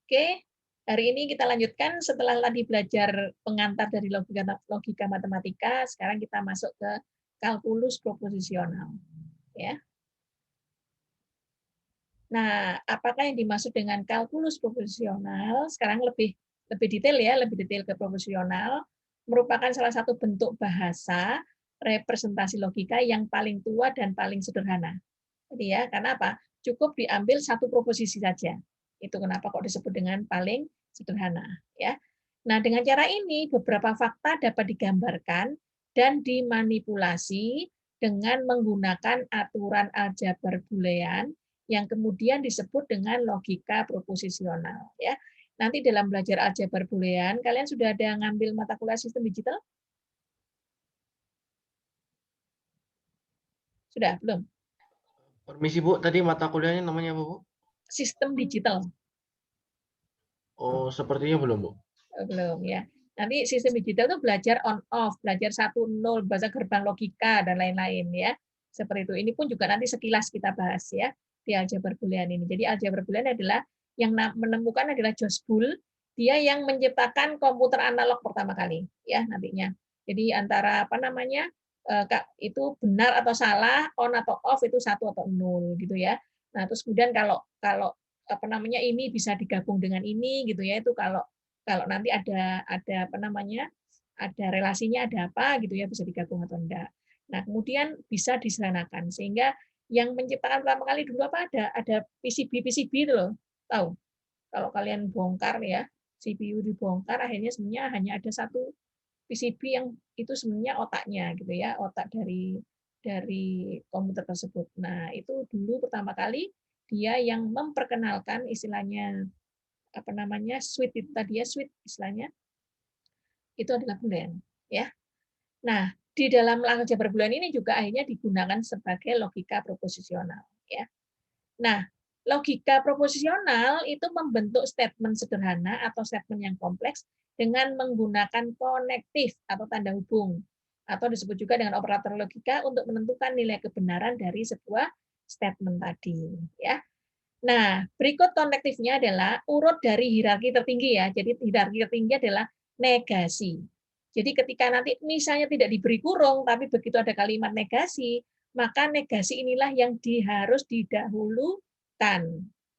Oke, hari ini kita lanjutkan setelah tadi belajar pengantar dari logika matematika, sekarang kita masuk ke kalkulus proposisional. Ya. Nah, apakah yang dimaksud dengan kalkulus proposisional? Sekarang lebih detail ya, lebih detail ke proposisional, merupakan salah satu bentuk bahasa representasi logika yang paling tua dan paling sederhana. Jadi ya, karena apa? Cukup diambil satu proposisi saja. Itu kenapa kok disebut dengan paling sederhana, ya. Nah, dengan cara ini beberapa fakta dapat digambarkan dan dimanipulasi dengan menggunakan aturan aljabar boolean yang kemudian disebut dengan logika proposisional, ya. Nanti dalam belajar aljabar boolean, kalian sudah ada ngambil mata kuliah sistem digital? Sudah, belum? Permisi Bu, tadi mata kuliahnya namanya apa Bu? Sistem digital. Oh, sepertinya belum Bu. Belum ya. Nanti sistem digital itu belajar on off, belajar 1 0, bahasa gerbang logika dan lain-lain ya. Seperti itu. Ini pun juga nanti sekilas kita bahas ya di aljabar boolean ini. Jadi aljabar boolean adalah yang menemukan adalah Josh Boole, dia yang menciptakan komputer analog pertama kali ya nantinya. Jadi antara apa namanya itu benar atau salah, on atau off itu 1 atau 0 gitu ya. Nah, terus kemudian kalau kalau apa namanya ini bisa digabung dengan ini gitu ya, itu kalau kalau nanti ada apa namanya, ada relasinya ada apa gitu ya, bisa digabung atau enggak. Nah, kemudian bisa disederhanakan sehingga yang menciptakan pertama kali dulu apa ada PCB itu loh. Tahu? Kalau kalian bongkar ya, CPU dibongkar akhirnya sebenarnya hanya ada satu PCB yang itu sebenarnya otaknya gitu ya, otak dari komputer tersebut. Nah, itu dulu pertama kali dia yang memperkenalkan istilahnya apa namanya switch itu tadi ya switch istilahnya itu adalah boolean ya. Nah, di dalam aljabar boolean ini juga akhirnya digunakan sebagai logika proposisional ya. Nah, logika proposisional itu membentuk statement sederhana atau statement yang kompleks dengan menggunakan konektif atau tanda hubung atau disebut juga dengan operator logika untuk menentukan nilai kebenaran dari sebuah statement tadi ya. Nah, berikut konektifnya adalah urut dari hierarki tertinggi ya. Jadi hierarki tertinggi adalah negasi. Jadi ketika nanti misalnya tidak diberi kurung, tapi begitu ada kalimat negasi, maka negasi inilah yang harus didahulukan.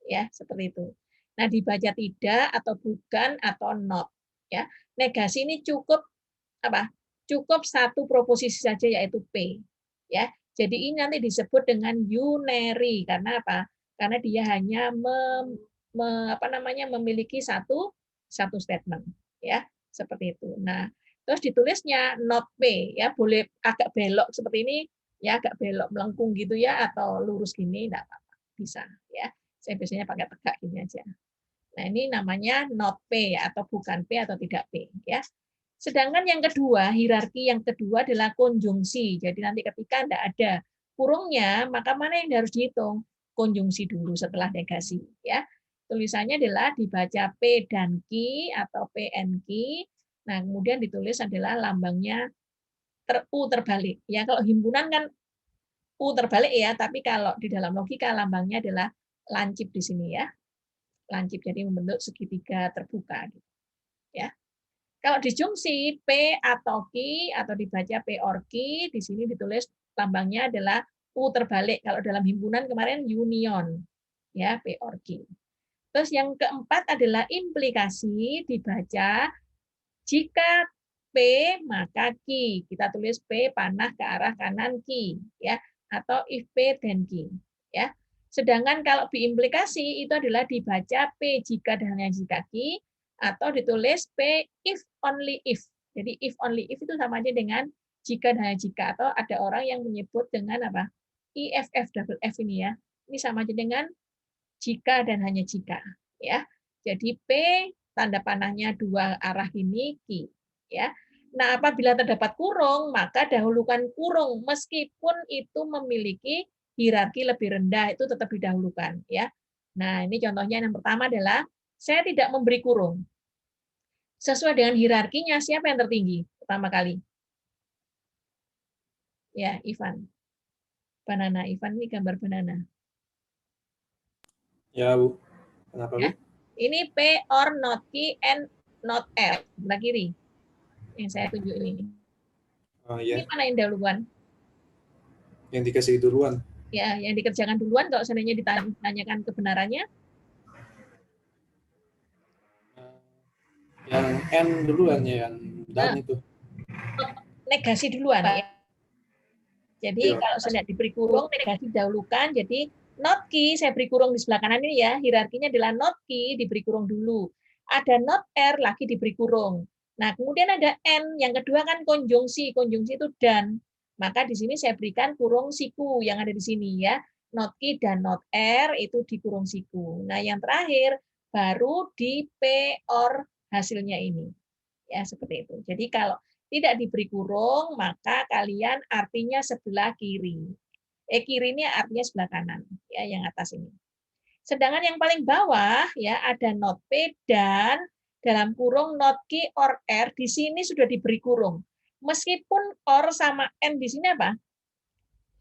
Ya, seperti itu. Nah, dibaca tidak atau bukan atau not. Ya, negasi ini cukup apa? Cukup satu proposisi saja yaitu P. Ya, jadi ini nanti disebut dengan unary karena apa? Karena dia hanya memiliki satu statement ya seperti itu. Nah, terus ditulisnya not P ya, boleh agak belok seperti ini ya, agak belok melengkung gitu ya atau lurus gini enggak apa-apa, bisa ya. Saya biasanya pakai tegak gini aja. Nah, ini namanya not P ya, atau bukan P atau tidak P ya. Sedangkan yang kedua, hierarki yang kedua adalah konjungsi. Jadi nanti ketika tidak ada kurungnya, maka mana yang harus dihitung? Konjungsi dulu setelah negasi. Ya, tulisannya adalah dibaca P dan Q atau PNQ. Nah, kemudian ditulis adalah lambangnya U terbalik. Ya, kalau himpunan kan U terbalik ya, tapi kalau di dalam logika lambangnya adalah lancip di sini ya. Lancip jadi membentuk segitiga terbuka gitu. Ya. Kalau disjungsi P atau Q atau dibaca P or Q, di sini ditulis lambangnya adalah U terbalik. Kalau dalam himpunan kemarin union, ya P or Q. Terus yang keempat adalah implikasi, dibaca jika P maka Q. Kita tulis P panah ke arah kanan Q, ya, atau if P then Q, ya. Sedangkan kalau biimplikasi itu adalah dibaca P jika dan hanya jika Q, atau ditulis P if only if. Jadi if only if itu sama aja dengan jika dan hanya jika, atau ada orang yang menyebut dengan apa? IFF double F ini ya. Ini sama aja dengan jika dan hanya jika, ya. Jadi P tanda panahnya dua arah ini Q, ya. Nah, apabila terdapat kurung, maka dahulukan kurung meskipun itu memiliki hierarki lebih rendah, itu tetap didahulukan, ya. Nah, ini contohnya yang pertama adalah saya tidak memberi kurung. Sesuai dengan hierarkinya, siapa yang tertinggi pertama kali? Ya, Ivan. Banana. Ivan ini gambar banana. Ya, Bu. Kenapa, Bu? Ya. Ini P or not key and not R. Sebelah kiri. Yang saya tunjuk ini. Oh, Ini ya. mana yang dahuluan? Yang dikasih duluan. Ya, yang dikerjakan duluan kalau seandainya ditanyakan kebenarannya. Yang N duluan ya, yang dan itu. Negasi duluan ya. Jadi Iya. kalau saya diberi kurung, negasi dahulukan. Jadi not key, saya beri kurung di sebelah kanan ini ya. Hierarkinya adalah not key, diberi kurung dulu. Ada not R, lagi diberi kurung. Nah, kemudian ada N, yang kedua kan konjungsi. Konjungsi itu dan. Maka di sini saya berikan kurung siku yang ada di sini ya. Not key dan not R itu di kurung siku. Nah, yang terakhir baru di P or hasilnya ini. Ya, seperti itu. Jadi kalau tidak diberi kurung, maka kalian artinya sebelah kiri. Kiri ini artinya sebelah kanan, ya, yang atas ini. Sedangkan yang paling bawah ya ada not P dan dalam kurung not Q or R di sini sudah diberi kurung. Meskipun or sama N di sini apa?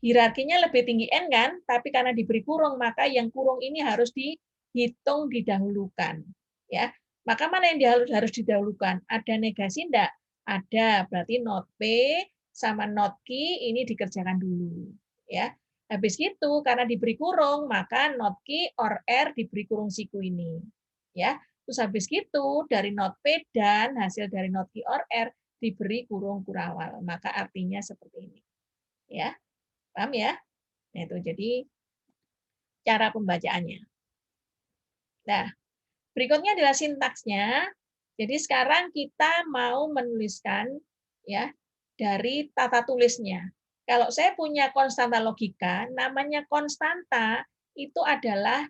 Hierarkinya lebih tinggi N kan, tapi karena diberi kurung maka yang kurung ini harus dihitung didahulukan. Ya, maka mana yang harus didahulukan? Ada negasi enggak? Ada, berarti not P sama not Q ini dikerjakan dulu. Ya, habis itu karena diberi kurung, maka not Q or R diberi kurung siku ini. Ya, terus habis itu dari not P dan hasil dari not Q or R diberi kurung kurawal. Maka artinya seperti ini. Ya, paham ya? Nah, itu jadi cara pembacaannya. Nah, berikutnya adalah sintaksnya. Jadi sekarang kita mau menuliskan ya dari tata tulisnya. Kalau saya punya konstanta logika, namanya konstanta itu adalah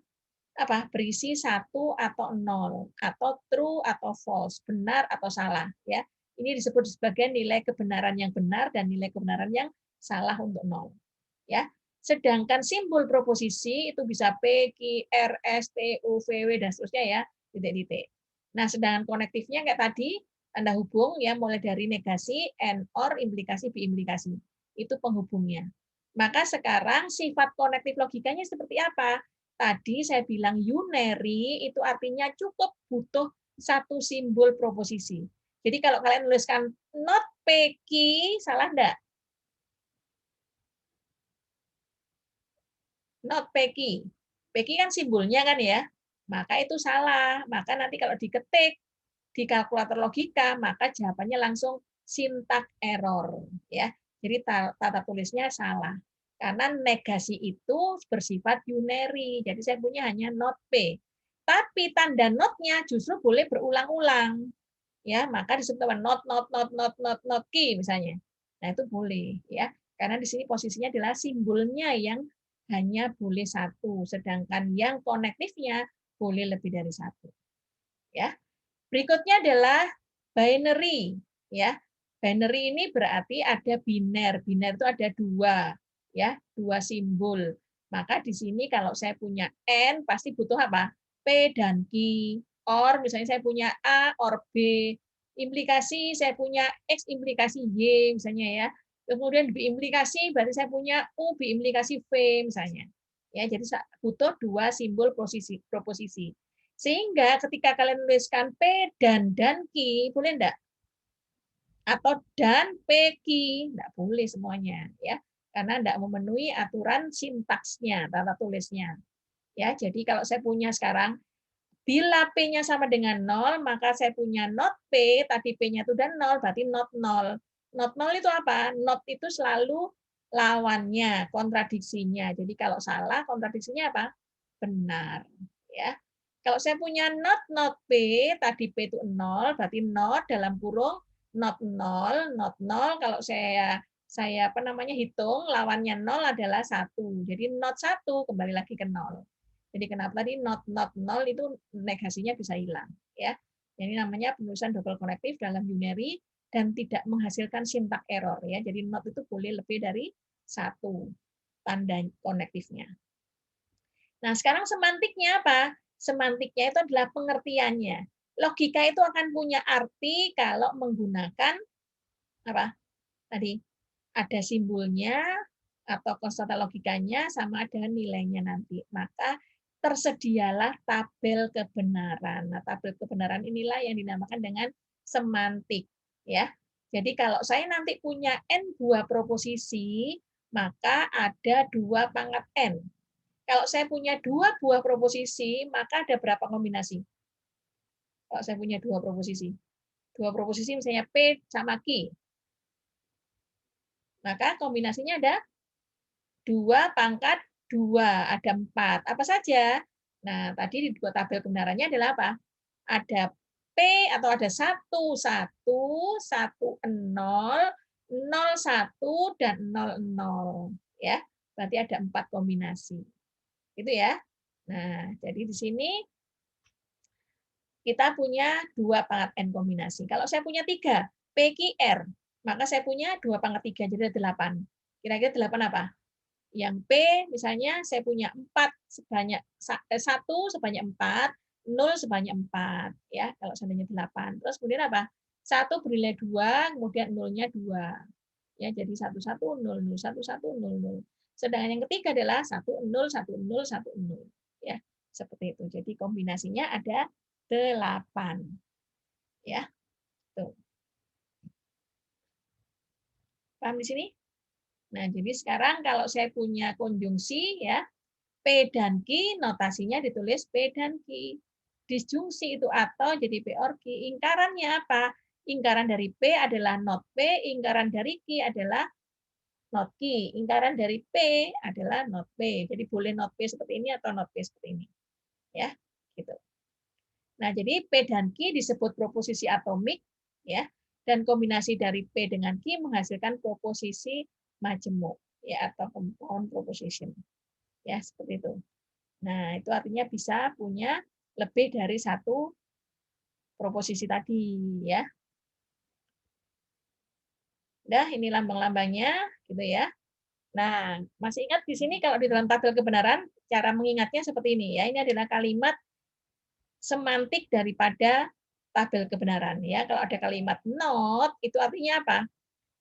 apa? Berisi 1 atau 0, atau true atau false, benar atau salah ya. Ini disebut sebagai nilai kebenaran yang benar dan nilai kebenaran yang salah untuk 0. Ya. Sedangkan simbol proposisi itu bisa P, Q, R, S, T, U, V, W dan seterusnya ya, titik-titik. Nah, sedangkan konektifnya kayak tadi, tanda hubung ya mulai dari negasi, and, or, implikasi, biimplikasi. Itu penghubungnya. Maka sekarang sifat konektif logikanya seperti apa? Tadi saya bilang unary itu artinya cukup butuh satu simbol proposisi. Jadi kalau kalian tuliskan not PQ, salah enggak? Not PQ. PQ kan simbolnya kan ya. Maka itu salah. Maka nanti kalau diketik di kalkulator logika, maka jawabannya langsung syntax error ya. Jadi tata tulisnya salah. Karena negasi itu bersifat unary. Jadi saya punya hanya not P. Tapi tanda not-nya justru boleh berulang-ulang. Ya, maka disebut not key misalnya. Nah, itu boleh ya. Karena di sini posisinya adalah simbolnya yang hanya boleh satu, sedangkan yang konektifnya boleh lebih dari satu. Ya. Berikutnya adalah binary, ya. Binary ini berarti ada biner. Biner itu ada dua, ya, dua simbol. Maka di sini kalau saya punya N pasti butuh apa? P dan Q. Or misalnya saya punya A or B. Implikasi saya punya X implikasi Y misalnya ya. Kemudian biimplikasi berarti saya punya U biimplikasi V misalnya. Ya, jadi butuh dua simbol proposisi. Sehingga ketika kalian tuliskan P dan Q, boleh enggak? Atau dan PQ, enggak boleh semuanya ya. Karena enggak memenuhi aturan sintaksnya, tata tulisnya. Ya, jadi kalau saya punya sekarang bila P-nya sama dengan 0, maka saya punya not P, tadi P-nya itu udah 0, berarti not 0. Not 0 itu apa? Not itu selalu lawannya, kontradiksinya. Jadi kalau salah, kontradiksinya apa? Benar. Ya. Kalau saya punya not P, tadi P itu 0, berarti not dalam kurung not 0, kalau saya apa namanya hitung lawannya 0 adalah 1. Jadi not 1 kembali lagi ke 0. Jadi kenapa tadi not 0 itu negasinya bisa hilang ya. Ini namanya penulisan double konektif dalam unary dan tidak menghasilkan syntax error ya. Jadi not itu boleh lebih dari 1 tanda konektifnya. Nah, sekarang semantiknya apa? Semantiknya itu adalah pengertiannya. Logika itu akan punya arti kalau menggunakan apa? Tadi ada simbolnya atau konstanta logikanya sama ada nilainya nanti. Maka tersedialah tabel kebenaran. Nah, tabel kebenaran inilah yang dinamakan dengan semantik, ya. Jadi kalau saya nanti punya n buah proposisi, maka ada 2 pangkat n. Kalau saya punya 2 buah proposisi, maka ada berapa kombinasi? Kalau saya punya 2 proposisi. 2 proposisi misalnya P sama Q. Maka kombinasinya ada 2 pangkat 2, ada 4. Apa saja? Nah, tadi di 2 tabel kebenarannya adalah apa? Ada P atau ada 1, 1, 1, 0, 0, 1, dan 0, 0. Ya, berarti ada 4 kombinasi. Itu ya. Nah, jadi di sini kita punya 2 pangkat n kombinasi. Kalau saya punya 3, P, Q, R, maka saya punya 2 pangkat 3, jadi ada 8. Kira-kira 8 apa? Yang P misalnya saya punya 4 sebanyak 1 sebanyak 4, 0 sebanyak 4 ya, kalau seandainya 8. Terus kemudian apa? 1 bernilai 2, kemudian 0-nya 2. Ya, jadi 1 1 0 0 1 1 0 0. Sedangkan yang ketiga adalah 1 0 1 0 1 0 ya. Seperti itu. Jadi kombinasinya ada 8. Ya. Tuh. Paham di sini? Nah, jadi sekarang kalau saya punya konjungsi ya, P dan Q notasinya ditulis P dan Q. Disjungsi itu atau jadi P or Q. Ingkarannya apa? Ingkaran dari P adalah not P, ingkaran dari Q adalah not Q. Ingkaran dari P adalah not P. Jadi boleh not P seperti ini atau not P seperti ini. Ya, gitu. Nah, jadi P dan Q disebut proposisi atomik ya. Dan kombinasi dari P dengan Q menghasilkan proposisi majemuk ya atau compound proposition. Ya, seperti itu. Nah, itu artinya bisa punya lebih dari 1 proposisi tadi ya. Nah, ini lambang-lambangnya gitu ya. Nah, masih ingat di sini kalau di dalam tabel kebenaran cara mengingatnya seperti ini ya. Ini adalah kalimat semantik daripada tabel kebenaran ya. Kalau ada kalimat not itu artinya apa?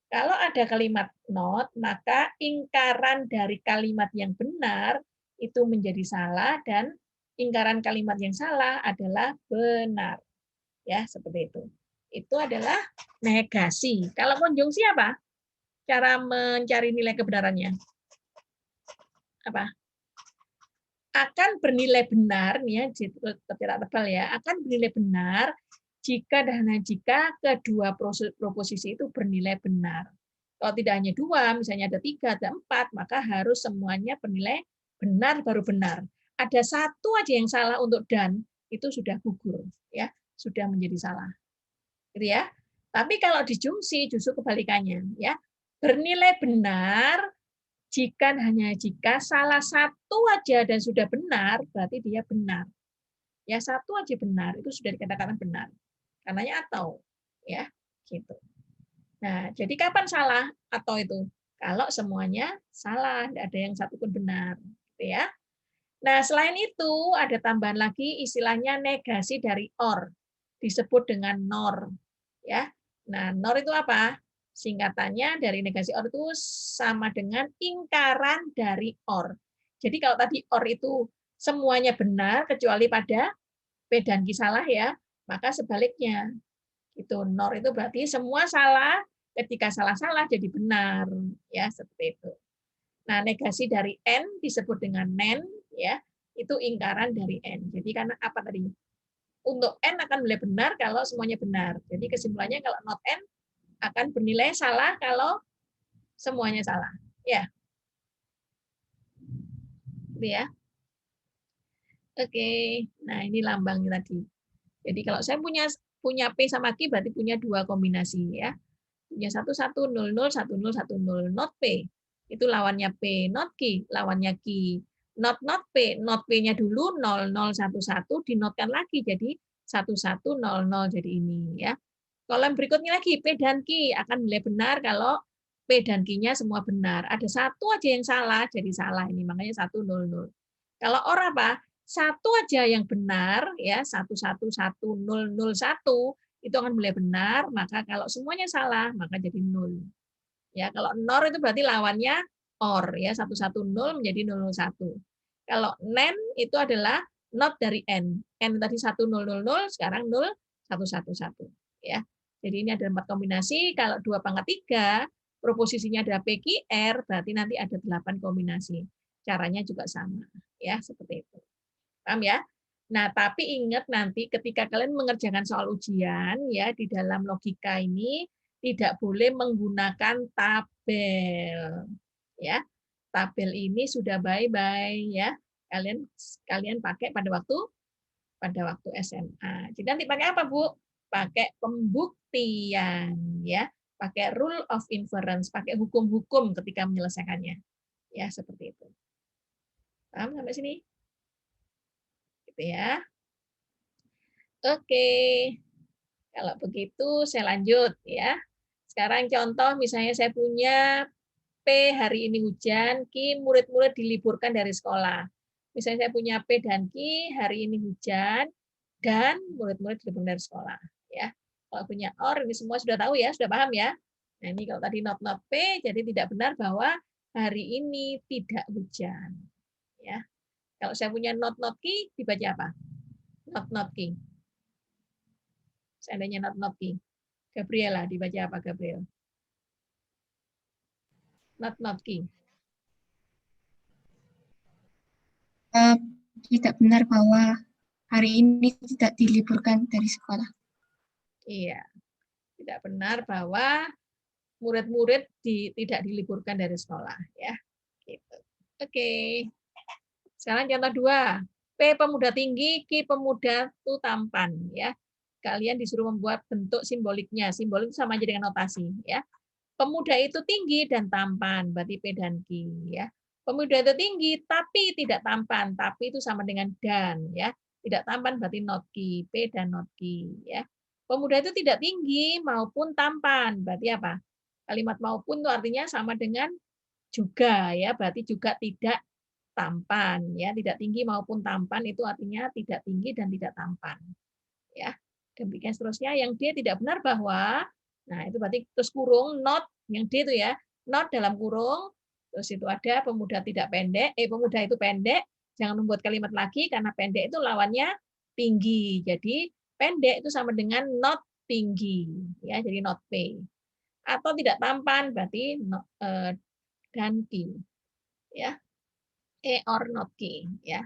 Kalau ada kalimat not, maka ingkaran dari kalimat yang benar itu menjadi salah dan ingkaran kalimat yang salah adalah benar. Ya, seperti itu. Itu adalah negasi. Kalau konjungsi apa? Cara mencari nilai kebenarannya. Apa? Akan bernilai benar, nih ya, tercetak tebal ya, akan bernilai benar jika dan hanya jika kedua proposisi itu bernilai benar. Kalau tidak hanya 2, misalnya ada 3, ada 4, maka harus semuanya bernilai benar baru benar. Ada 1 aja yang salah untuk dan, itu sudah gugur, ya, sudah menjadi salah. Gitu ya. Tapi kalau dijungsi justru kebalikannya, ya. Bernilai benar jika hanya jika salah 1 aja dan sudah benar, berarti dia benar. Ya, 1 aja benar, itu sudah dikatakan benar. Karenanya atau, ya, gitu. Nah, jadi kapan salah atau itu? Kalau semuanya salah, tidak ada yang satu pun benar, gitu ya. Nah, selain itu ada tambahan lagi istilahnya negasi dari or, disebut dengan nor, ya. Nah, nor itu apa? Singkatannya dari negasi or itu sama dengan ingkaran dari or. Jadi kalau tadi or itu semuanya benar kecuali pada P dan Q salah ya, maka sebaliknya. Itu nor itu berarti semua salah, ketika salah-salah jadi benar, ya seperti itu. Nah, negasi dari n disebut dengan nen, ya itu ingkaran dari n. Jadi karena apa tadi? Untuk n akan bernilai benar kalau semuanya benar. Jadi kesimpulannya kalau not n akan bernilai salah kalau semuanya salah. Ya, gitu ya. Oke, nah ini lambangnya tadi. Jadi kalau saya punya P sama Q berarti punya 2 kombinasi ya. Punya 1 1 0 0 1 0 1 0 not P. Itu lawannya P, not Q, lawannya Q. Not P, not P-nya dulu 0 0 1 1 dinotkan lagi jadi 1 1 0 0 jadi ini ya. Kalau yang berikutnya lagi P dan Q akan nilai benar kalau P dan Q-nya semua benar. Ada 1 aja yang salah jadi salah ini makanya 1 0 0. Kalau orang apa? 1 aja yang benar ya 1 1 1 0 0 1 itu akan mulai benar, maka kalau semuanya salah maka jadi 0. Ya, kalau nor itu berarti lawannya or ya 1 1 0 menjadi 0 1. Kalau NaN itu adalah not dari N. N tadi 1000, sekarang 0111. Ya. Jadi ini ada 4 kombinasi. Kalau 2/3, proposisinya adalah PQR, berarti nanti ada 8 kombinasi. Caranya juga sama. Ya, seperti itu. Paham ya? Nah, tapi ingat nanti ketika kalian mengerjakan soal ujian, ya di dalam logika ini tidak boleh menggunakan tabel. Ya, tabel ini sudah bye-bye ya. Kalian pakai pada waktu SMA. Jadi nanti pakai apa, Bu? Pakai pembuktian ya, pakai rule of inference, pakai hukum-hukum ketika menyelesaikannya. Ya, seperti itu. Paham sampai sini? Gitu ya. Oke. Kalau begitu saya lanjut ya. Sekarang contoh misalnya saya punya P hari ini hujan, Q murid-murid diliburkan dari sekolah. Misalnya saya punya P dan Q hari ini hujan dan murid-murid diliburkan dari sekolah. Ya, kalau punya OR ini semua sudah tahu ya, sudah paham ya. Nah ini kalau tadi not P, jadi tidak benar bahwa hari ini tidak hujan. Ya, kalau saya punya not Q dibaca apa? Not Q. Seandainya not Q. Gabriela dibaca apa Gabriel? Not Q. Tidak benar bahwa hari ini tidak diliburkan dari sekolah. Iya, tidak benar bahwa murid-murid tidak diliburkan dari sekolah, ya. Gitu. Oke. Sekarang contoh 2. P pemuda tinggi, Q pemuda itu tampan, ya. Kalian disuruh membuat bentuk simboliknya. Simbolik itu sama aja dengan notasi, ya. Pemuda itu tinggi dan tampan, berarti P dan Q, ya. Pemuda itu tinggi tapi tidak tampan, tapi itu sama dengan dan, ya. Tidak tampan berarti not Q, P dan not Q, ya. Pemuda itu tidak tinggi maupun tampan, berarti apa? Kalimat maupun itu artinya sama dengan juga, ya. Berarti juga tidak tampan, ya. Tidak tinggi maupun tampan itu artinya tidak tinggi dan tidak tampan, ya. Demikian seterusnya. Yang D tidak benar bahwa, nah itu berarti terus kurung not, yang D itu ya, not dalam kurung, terus itu ada pemuda tidak pendek, pemuda itu pendek, jangan membuat kalimat lagi karena pendek itu lawannya tinggi. Jadi pendek itu sama dengan not tinggi, ya, jadi not P. Atau tidak tampan berarti dan Q, ya. Or not Q, ya.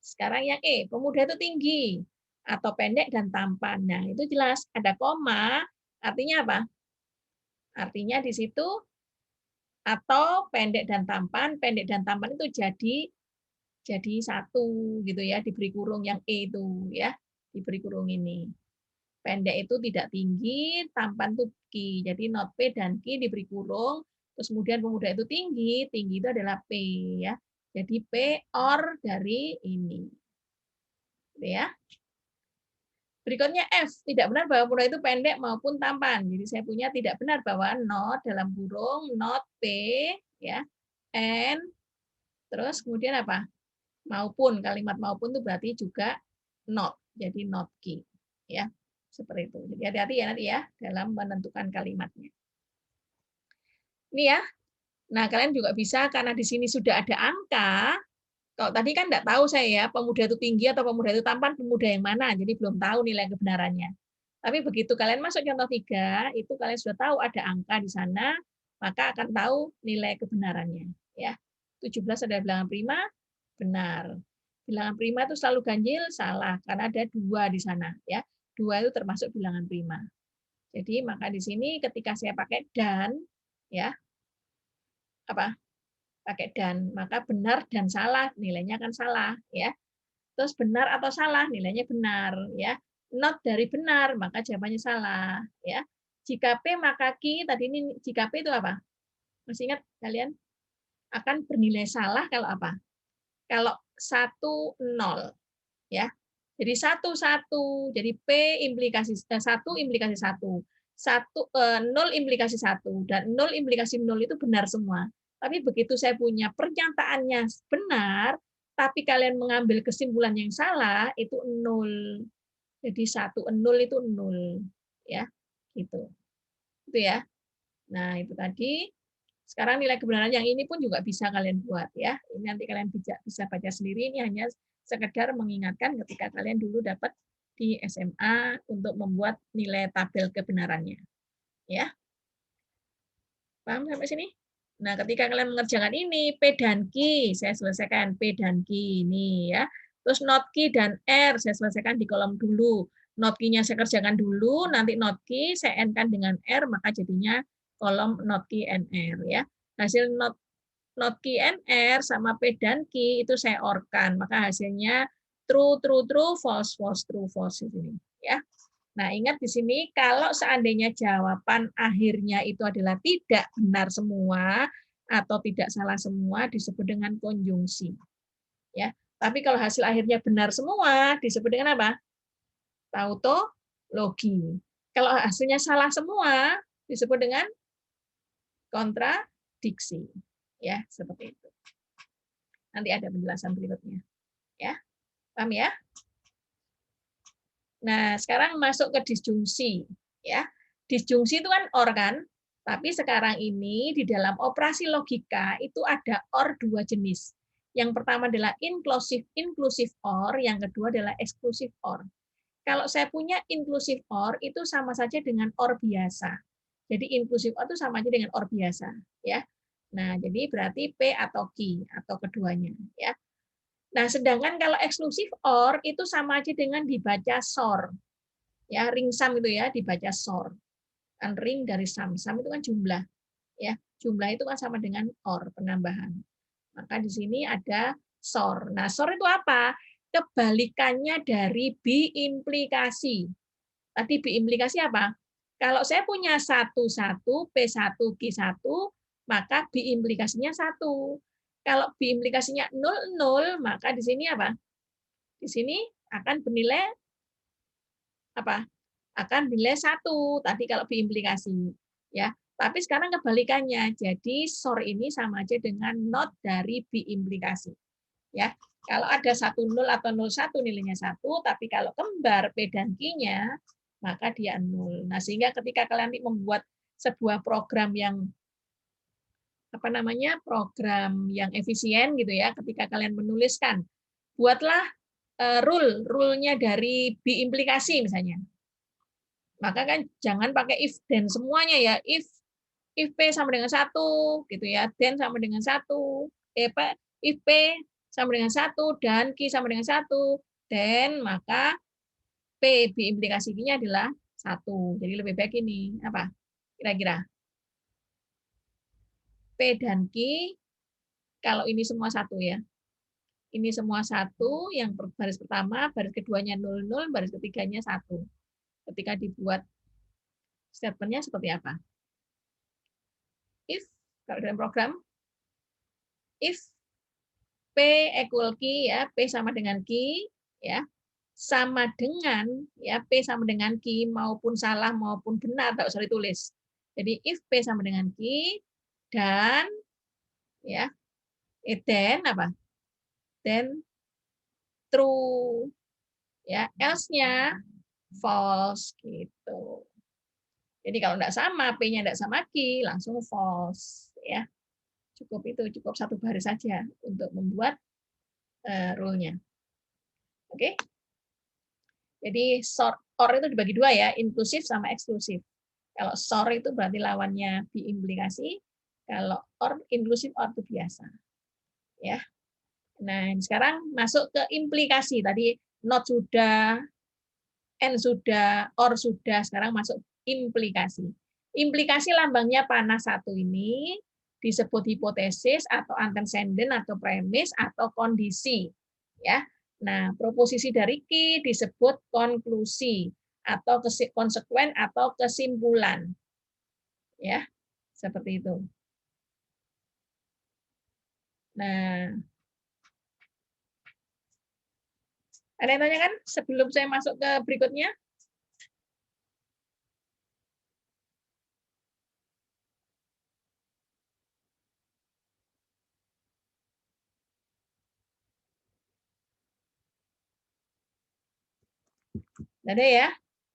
Sekarang yang pemuda itu tinggi atau pendek dan tampan. Nah, itu jelas ada koma, artinya apa? Artinya di situ atau pendek dan tampan itu jadi satu gitu ya, diberi kurung yang itu ya, diberi kurung ini. Pendek itu tidak tinggi, tampan itu Q. Jadi not P dan Q diberi kurung, terus kemudian pemuda itu tinggi itu adalah P ya. Jadi P or dari ini. Ya. Berikutnya F, tidak benar bahwa pemuda itu pendek maupun tampan. Jadi saya punya tidak benar bahwa not dalam kurung, not P, ya, N, terus kemudian apa? Maupun, kalimat maupun itu berarti juga not, jadi not Q. Ya, seperti itu. Jadi hati-hati ya nanti ya dalam menentukan kalimatnya. Ini ya. Nah, kalian juga bisa karena di sini sudah ada angka. Kalau tadi kan enggak tahu saya ya, pemuda itu tinggi atau pemuda itu tampan, pemuda yang mana, jadi belum tahu nilai kebenarannya. Tapi begitu kalian masuk contoh 3, itu kalian sudah tahu ada angka di sana, maka akan tahu nilai kebenarannya. Ya, 17 adalah bilangan prima, benar. Bilangan prima itu selalu ganjil, salah, karena ada 2 di sana. Ya, 2 itu termasuk bilangan prima. Jadi maka di sini ketika saya pakai dan, ya, apa? Pakai dan, maka benar dan salah nilainya akan salah ya. Terus benar atau salah nilainya benar ya. Not dari benar maka jawabannya salah ya. Jika P maka Q, tadi ini jika P itu apa? Masih ingat kalian? Akan bernilai salah kalau apa? Kalau 1 0 ya. Jadi 1 1. Jadi P implikasi 1 implikasi 1. 0 implikasi 1 dan 0 implikasi 0 itu benar semua. Tapi begitu saya punya pernyataannya benar, tapi kalian mengambil kesimpulan yang salah, itu 0. Jadi 1 0 itu 0 ya. Gitu. Itu ya. Nah, itu tadi Sekarang nilai kebenaran yang ini pun juga bisa kalian buat ya. Ini nanti kalian bisa baca sendiri. Ini hanya sekedar mengingatkan ketika kalian dulu dapat di SMA untuk membuat nilai tabel kebenarannya. Ya. Paham sampai sini? Nah, ketika kalian mengerjakan ini, P dan Q, saya selesaikan P dan Q ini ya. Terus not Q dan R, saya selesaikan di kolom dulu. Not Q-nya saya kerjakan dulu, nanti not Q saya N-kan dengan R, maka jadinya kolom not Q and R ya. Hasil not Q and R sama P dan Q itu saya OR-kan, maka hasilnya true, true, true, false, false, true, false di sini ya. Nah, ingat di sini kalau seandainya jawaban akhirnya itu adalah tidak benar semua atau tidak salah semua disebut dengan konjungsi. Ya. Tapi kalau hasil akhirnya benar semua disebut dengan apa? Tautologi. Kalau hasilnya salah semua disebut dengan kontradiksi. Ya, seperti itu. Nanti ada penjelasan berikutnya. Ya. Paham ya? Nah, sekarang masuk ke disjungsi. Ya, disjungsi itu kan OR kan, tapi sekarang ini di dalam operasi logika itu ada OR dua jenis. Yang pertama adalah inclusive OR, yang kedua adalah exclusive OR. Kalau saya punya inclusive OR itu sama saja dengan OR biasa. Jadi inclusive OR itu sama aja dengan OR biasa, ya. Nah, jadi berarti P atau Q atau keduanya, ya. Nah, sedangkan kalau eksklusif OR itu sama aja dengan dibaca SOR. Ya, ring sum itu ya dibaca SOR. Kan ring dari sum. Sum itu kan jumlah. Ya, jumlah itu kan sama dengan OR, penambahan. Maka di sini ada SOR. Nah, SOR itu apa? Kebalikannya dari biimplikasi. Tadi biimplikasi apa? Kalau saya punya 1, P1, Q1, maka biimplikasinya 1. Kalau biimplikasinya 0, 0, maka di sini apa? Di sini akan bernilai apa? Akan bernilai 1 tadi kalau biimplikasi, ya. Tapi sekarang kebalikannya. Jadi SOR ini sama aja dengan not dari biimplikasi. Ya. Kalau ada 10 atau 01 nilainya 1, tapi kalau kembar P dan Q-nya maka dia 0. Nah, sehingga ketika kalian membuat sebuah program yang program yang efisien gitu ya, ketika kalian menuliskan buatlah rule-nya dari biimplikasi misalnya, maka kan jangan pakai if then semuanya ya, if P sama dengan 1 gitu ya, then sama dengan 1, if P sama dengan 1 dan Q sama dengan 1, then maka P biimplikasi Q-nya adalah 1. Jadi lebih baik ini apa kira-kira? P dan Q, kalau ini semua 1 ya. Ini semua 1, yang baris pertama, baris keduanya 00, baris ketiganya 1. Ketika dibuat statementnya seperti apa? If, kalau dalam program, if P equal Q, ya, P sama dengan Q, ya, sama dengan, ya, P sama dengan Q, maupun salah maupun benar, tak usah ditulis. Jadi, if P sama dengan Q, dan, ya, then apa? Then true, ya, else-nya false gitu. Jadi kalau tidak sama, P-nya tidak sama Q, langsung false, ya. Cukup itu, cukup satu baris saja untuk membuat rule-nya. Oke. Jadi OR itu dibagi dua ya, inklusif sama eksklusif. Kalau SOR itu berarti lawannya biimplikasi, kalau OR inklusif OR itu biasa. Ya. Nah, sekarang masuk ke implikasi. Tadi not sudah, N sudah, OR sudah, sekarang masuk implikasi. Implikasi lambangnya panah 1 ini disebut hipotesis atau antecedent atau premis atau kondisi. Ya. Nah, proposisi dari Q disebut konklusi atau konsekuen atau kesimpulan. Ya, seperti itu. Nah, ada yang tanya kan sebelum saya masuk ke berikutnya? Ada ya?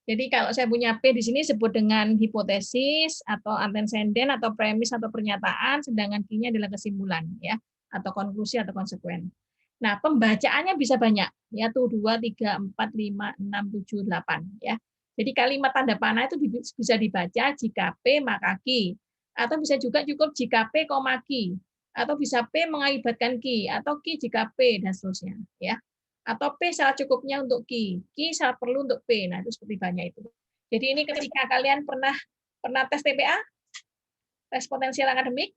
Jadi kalau saya punya P di sini sebut dengan hipotesis atau antecedent atau premis atau pernyataan, sedangkan Q-nya adalah kesimpulan ya, atau konklusi atau konsekuen. Nah, pembacaannya bisa banyak, ya tuh 2, 3, 4, 5, 6, 7, 8 ya. Jadi kalimat tanda panah itu bisa dibaca jika P maka Q, atau bisa juga cukup jika P, Q, atau bisa P mengakibatkan Q, atau Q jika P dan seterusnya ya. Atau P syarat cukupnya untuk Q syarat perlu untuk P. Nah, itu seperti banyak itu. Jadi ini ketika kalian pernah tes TPA, tes potensial akademik,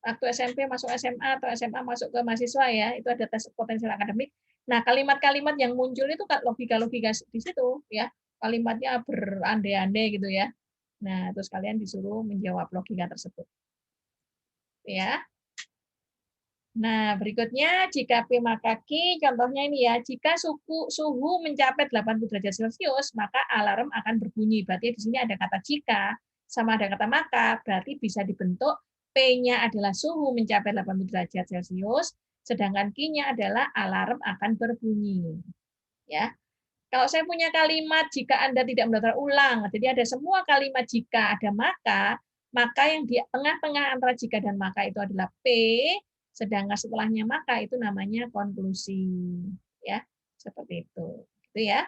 waktu SMP masuk SMA atau SMA masuk ke mahasiswa ya, itu ada tes potensial akademik. Nah, kalimat-kalimat yang muncul itu logika-logika di situ ya. Kalimatnya berandai-andai gitu ya. Nah, terus kalian disuruh menjawab logika tersebut. Ya. Nah, berikutnya jika P maka Q, contohnya ini ya, jika suhu mencapai 80 derajat Celcius, maka alarm akan berbunyi. Berarti di sini ada kata jika, sama ada kata maka, berarti bisa dibentuk P-nya adalah suhu mencapai 80 derajat Celcius, sedangkan Q-nya adalah alarm akan berbunyi. Ya. Kalau saya punya kalimat jika Anda tidak mendaftar ulang, jadi ada semua kalimat jika ada maka yang di tengah-tengah antara jika dan maka itu adalah P, sedangkan setelahnya maka itu namanya konklusi ya, seperti itu. Gitu ya.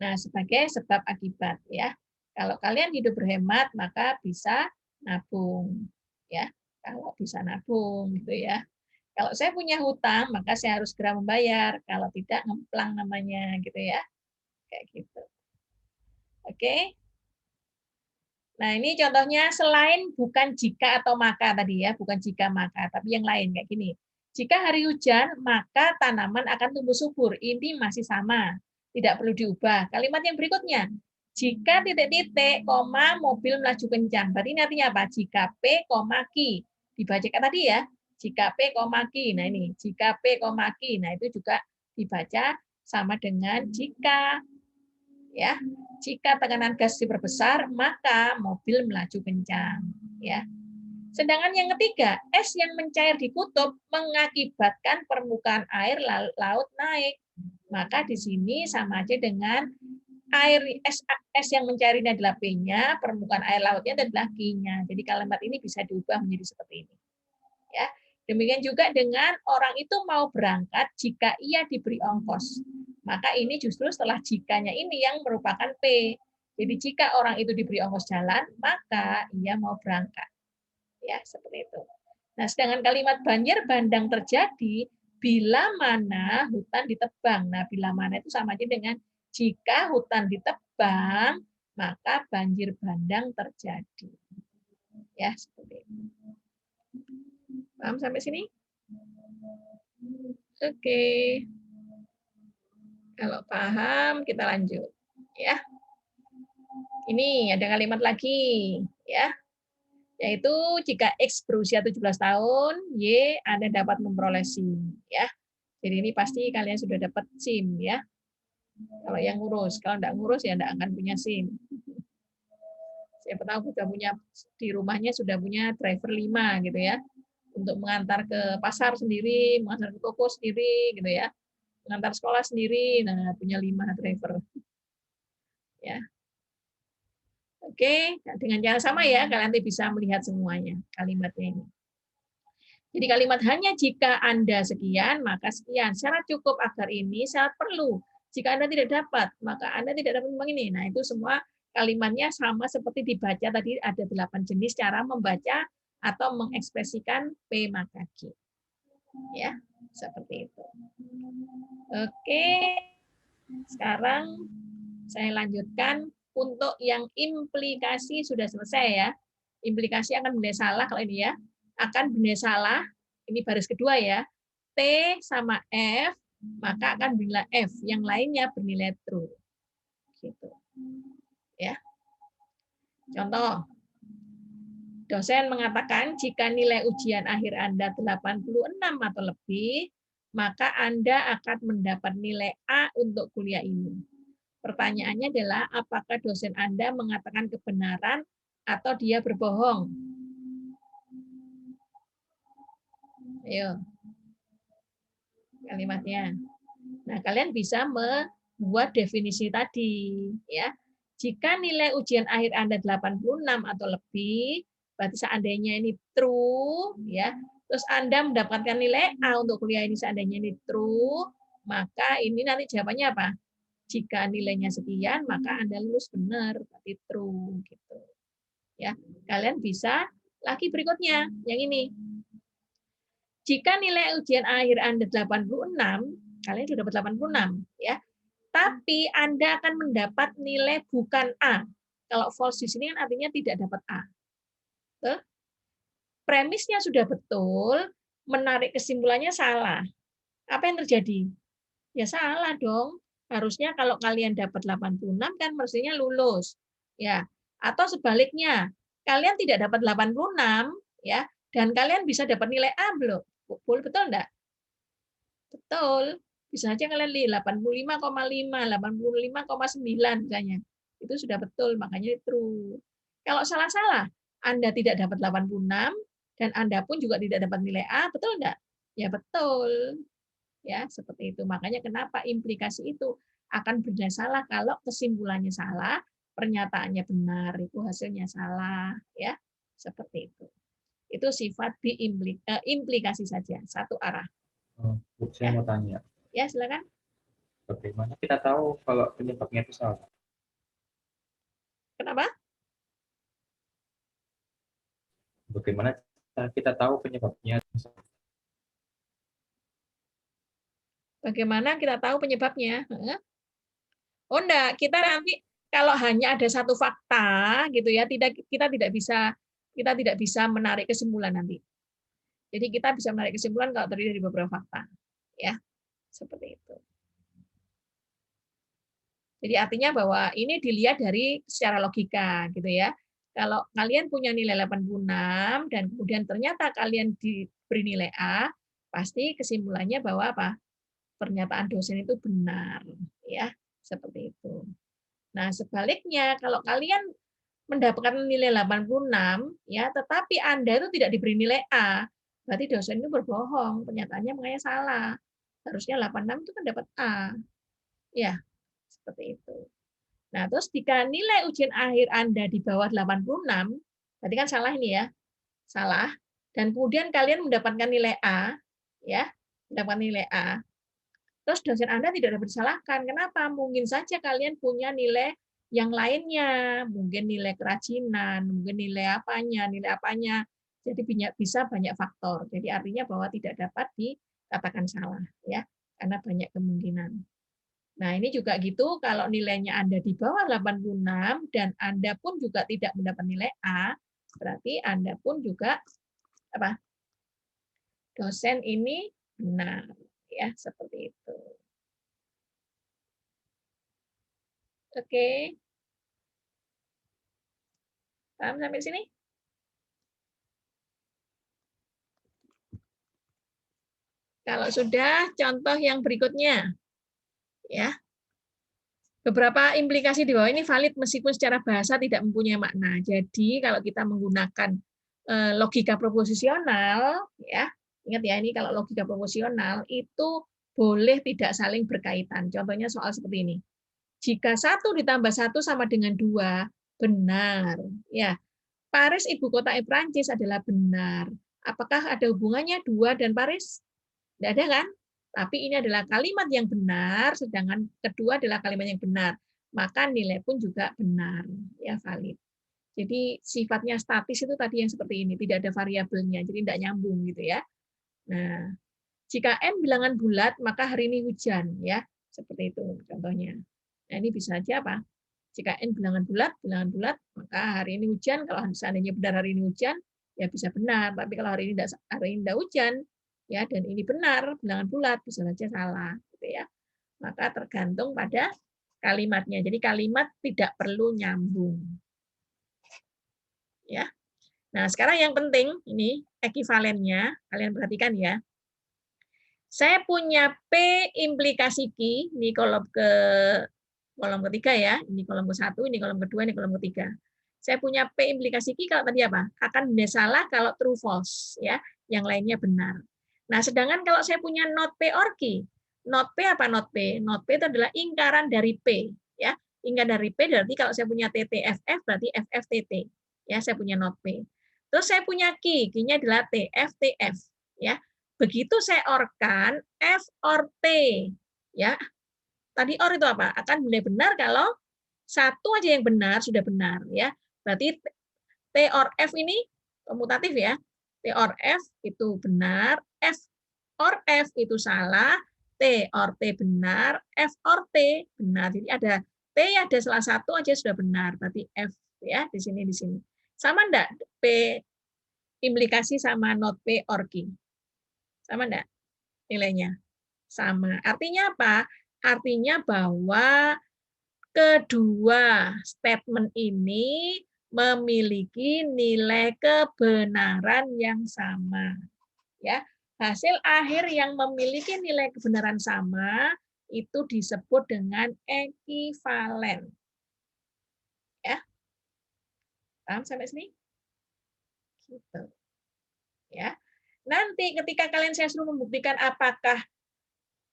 Nah, sebagai sebab akibat ya. Kalau kalian hidup berhemat maka bisa nabung ya. Kalau bisa nabung gitu ya. Kalau saya punya hutang maka saya harus segera membayar, kalau tidak ngemplang namanya gitu ya. Kayak gitu. Oke. Nah, ini contohnya selain bukan jika atau maka tadi ya, bukan jika maka, tapi yang lain kayak gini. Jika hari hujan, maka tanaman akan tumbuh subur. Ini masih sama, tidak perlu diubah. Kalimat yang berikutnya, jika titik-titik, koma, mobil melaju kencang. Berarti ini artinya apa? Jika P, Q. Dibacakan tadi ya, jika P, Q. Nah ini, jika P, Q. Nah itu juga dibaca sama dengan jika. Ya, jika tekanan gas diperbesar, maka mobil melaju kencang. Ya. Sedangkan yang ketiga, es yang mencair di kutub mengakibatkan permukaan air laut naik. Maka di sini sama aja dengan air es yang mencair ini adalah P-nya, permukaan air lautnya adalah Q-nya. Jadi kalimat ini bisa diubah menjadi seperti ini. Ya. Demikian juga dengan orang itu mau berangkat jika ia diberi ongkos. Maka ini justru setelah jikanya ini yang merupakan P. Jadi jika orang itu diberi ongkos jalan, maka ia mau berangkat. Ya, seperti itu. Nah, sedangkan kalimat banjir bandang terjadi bila mana hutan ditebang. Nah, bila mana itu sama aja dengan jika hutan ditebang, maka banjir bandang terjadi. Ya, seperti itu. Paham sampai sini? Oke. Kalau paham, kita lanjut. Ya. Ini ada kalimat lagi, ya. Yaitu jika X berusia 17 tahun, Y Anda dapat memperoleh SIM, ya. Jadi ini pasti kalian sudah dapat SIM, ya. Kalau yang ngurus, kalau enggak ngurus ya enggak akan punya SIM. Siapa tahu sudah punya di rumahnya sudah punya driver 5 gitu ya. Untuk mengantar ke pasar sendiri, mengantar ke toko sendiri gitu ya. Mengantar sekolah sendiri, nah punya 5 driver. Ya. Oke, dengan cara sama ya, kalian nanti bisa melihat semuanya kalimatnya ini. Jadi kalimat hanya jika Anda sekian, maka sekian. Syarat cukup agar ini, syarat perlu. Jika Anda tidak dapat, maka Anda tidak dapat memang ini. Nah, itu semua kalimatnya sama seperti dibaca tadi, ada 8 jenis cara membaca atau mengekspresikan P maka Q. Ya, seperti itu. Oke, sekarang saya lanjutkan untuk yang implikasi sudah selesai ya. Implikasi akan bernilai salah kalau ini ya. Akan bernilai salah, ini baris kedua ya. T sama F, maka akan bernilai F. Yang lainnya bernilai true. Gitu. Ya. Contoh. Dosen mengatakan jika nilai ujian akhir Anda 86 atau lebih, maka Anda akan mendapat nilai A untuk kuliah ini. Pertanyaannya adalah, apakah dosen Anda mengatakan kebenaran atau dia berbohong? Ayo. Kalimatnya. Nah, kalian bisa buat definisi tadi, ya. Jika nilai ujian akhir Anda 86 atau lebih, berarti seandainya ini true, ya. Terus Anda mendapatkan nilai A untuk kuliah ini seandainya ini true, maka ini nanti jawabannya apa? Jika nilainya sekian, maka Anda lulus benar, berarti true gitu. Ya, kalian bisa lagi berikutnya, yang ini. Jika nilai ujian akhir Anda 86, kalian sudah dapat 86, ya. Tapi Anda akan mendapat nilai bukan A. Kalau false di sini kan artinya tidak dapat A. Betul? Premisnya sudah betul, menarik kesimpulannya salah. Apa yang terjadi? Ya salah dong. Harusnya kalau kalian dapat 86 kan mestinya lulus. Ya. Atau sebaliknya, kalian tidak dapat 86 ya, dan kalian bisa dapat nilai A belum? Betul enggak? Betul. Bisa aja kalian lihat 85,5, 85,9 misalnya. Itu sudah betul, makanya true. Kalau salah-salah, Anda tidak dapat 86 dan Anda pun juga tidak dapat nilai A, betul enggak? Ya betul. Ya, seperti itu. Makanya kenapa implikasi itu akan bernilai salah kalau kesimpulannya salah, pernyataannya benar, itu hasilnya salah, ya. Seperti itu. Itu sifat implikasi saja, satu arah. Bu, saya mau tanya. Ya, silakan. Bagaimana kita tahu kalau penyebabnya itu salah? Kenapa? Bagaimana kita tahu penyebabnya itu salah? Bagaimana kita tahu penyebabnya? Oh, enggak, kita nanti kalau hanya ada satu fakta gitu ya, kita tidak bisa menarik kesimpulan nanti. Jadi kita bisa menarik kesimpulan kalau terdiri dari beberapa fakta, ya. Seperti itu. Jadi artinya bahwa ini dilihat dari secara logika gitu ya. Kalau kalian punya nilai 86 dan kemudian ternyata kalian diberi nilai A, pasti kesimpulannya bahwa apa? Pernyataan dosen itu benar, ya. Seperti itu. Nah, sebaliknya kalau kalian mendapatkan nilai 86 ya, tetapi Anda itu tidak diberi nilai A, berarti dosen itu berbohong, penyataannya makanya salah. Harusnya 86 itu kan dapat A. Ya, seperti itu. Nah, terus jika nilai ujian akhir Anda di bawah 86, berarti kan salah ini ya. Salah. Dan kemudian kalian mendapatkan nilai A, ya, mendapatkan nilai A. Terus dosen Anda tidak dapat disalahkan. Kenapa? Mungkin saja kalian punya nilai yang lainnya, mungkin nilai kerajinan, mungkin nilai apanya. Jadi bisa banyak faktor. Jadi artinya bahwa tidak dapat dikatakan salah, ya, karena banyak kemungkinan. Nah, ini juga gitu, kalau nilainya Anda di bawah 86 dan Anda pun juga tidak mendapat nilai A, berarti Anda pun juga apa? Dosen ini benar, ya, seperti itu. Oke. Paham sampai sini? Kalau sudah, contoh yang berikutnya. Ya. Beberapa implikasi di bawah ini valid meskipun secara bahasa tidak mempunyai makna. Jadi kalau kita menggunakan logika proposisional, ya, ingat ya, ini kalau logika proposisional itu boleh tidak saling berkaitan. Contohnya soal seperti ini. Jika 1 ditambah 1 sama dengan 2, benar. Ya, Paris ibu kota Prancis adalah benar. Apakah ada hubungannya 2 dan Paris? Tidak ada kan? Tapi ini adalah kalimat yang benar, sedangkan kedua adalah kalimat yang benar. Maka nilai pun juga benar, ya, valid. Jadi sifatnya statis itu tadi yang seperti ini, tidak ada variabelnya, jadi tidak nyambung gitu ya. Nah, jika M bilangan bulat, maka hari ini hujan, ya, seperti itu contohnya. Nah, ini bisa aja apa? Jika N bilangan bulat, maka hari ini hujan. Kalau seandainya benar hari ini hujan, ya bisa benar. Tapi kalau hari ini tidak hujan, ya, dan ini benar bilangan bulat, bisa saja salah, gitu ya. Maka tergantung pada kalimatnya. Jadi kalimat tidak perlu nyambung. Ya. Nah, sekarang yang penting ini ekuivalennya, kalian perhatikan ya. Saya punya P implikasi Q, ini kolom ketiga ya, ini kolom ke-1, ini kolom kedua, ini kolom ketiga. Saya punya P implikasi Q kalau tadi apa? Akan benar salah kalau true false, ya. Yang lainnya benar. Nah, sedangkan kalau saya punya not P or Q, Not P apa not P? Not P itu adalah ingkaran dari P, ya. Ingkaran dari P berarti kalau saya punya TTFF berarti FFTT. Ya, saya punya not P. Terus saya punya Q, Q-nya adalah TFTF, ya. Begitu saya orkan F or T, ya. Tadi or itu apa? Akan benar-benar kalau satu aja yang benar sudah benar, ya. Berarti T or F ini komutatif ya. T or F itu benar, F or F itu salah, T or T benar, F or T benar. Jadi ada T ada salah satu aja sudah benar, berarti F ya di sini di sini. Sama enggak P implikasi sama not P or Q? Sama enggak nilainya? Sama. Artinya apa? Artinya bahwa kedua statement ini memiliki nilai kebenaran yang sama. Ya, hasil akhir yang memiliki nilai kebenaran sama itu disebut dengan ekivalen. Ya, paham sampai sini? Gitu. Ya, nanti ketika kalian saya suruh membuktikan apakah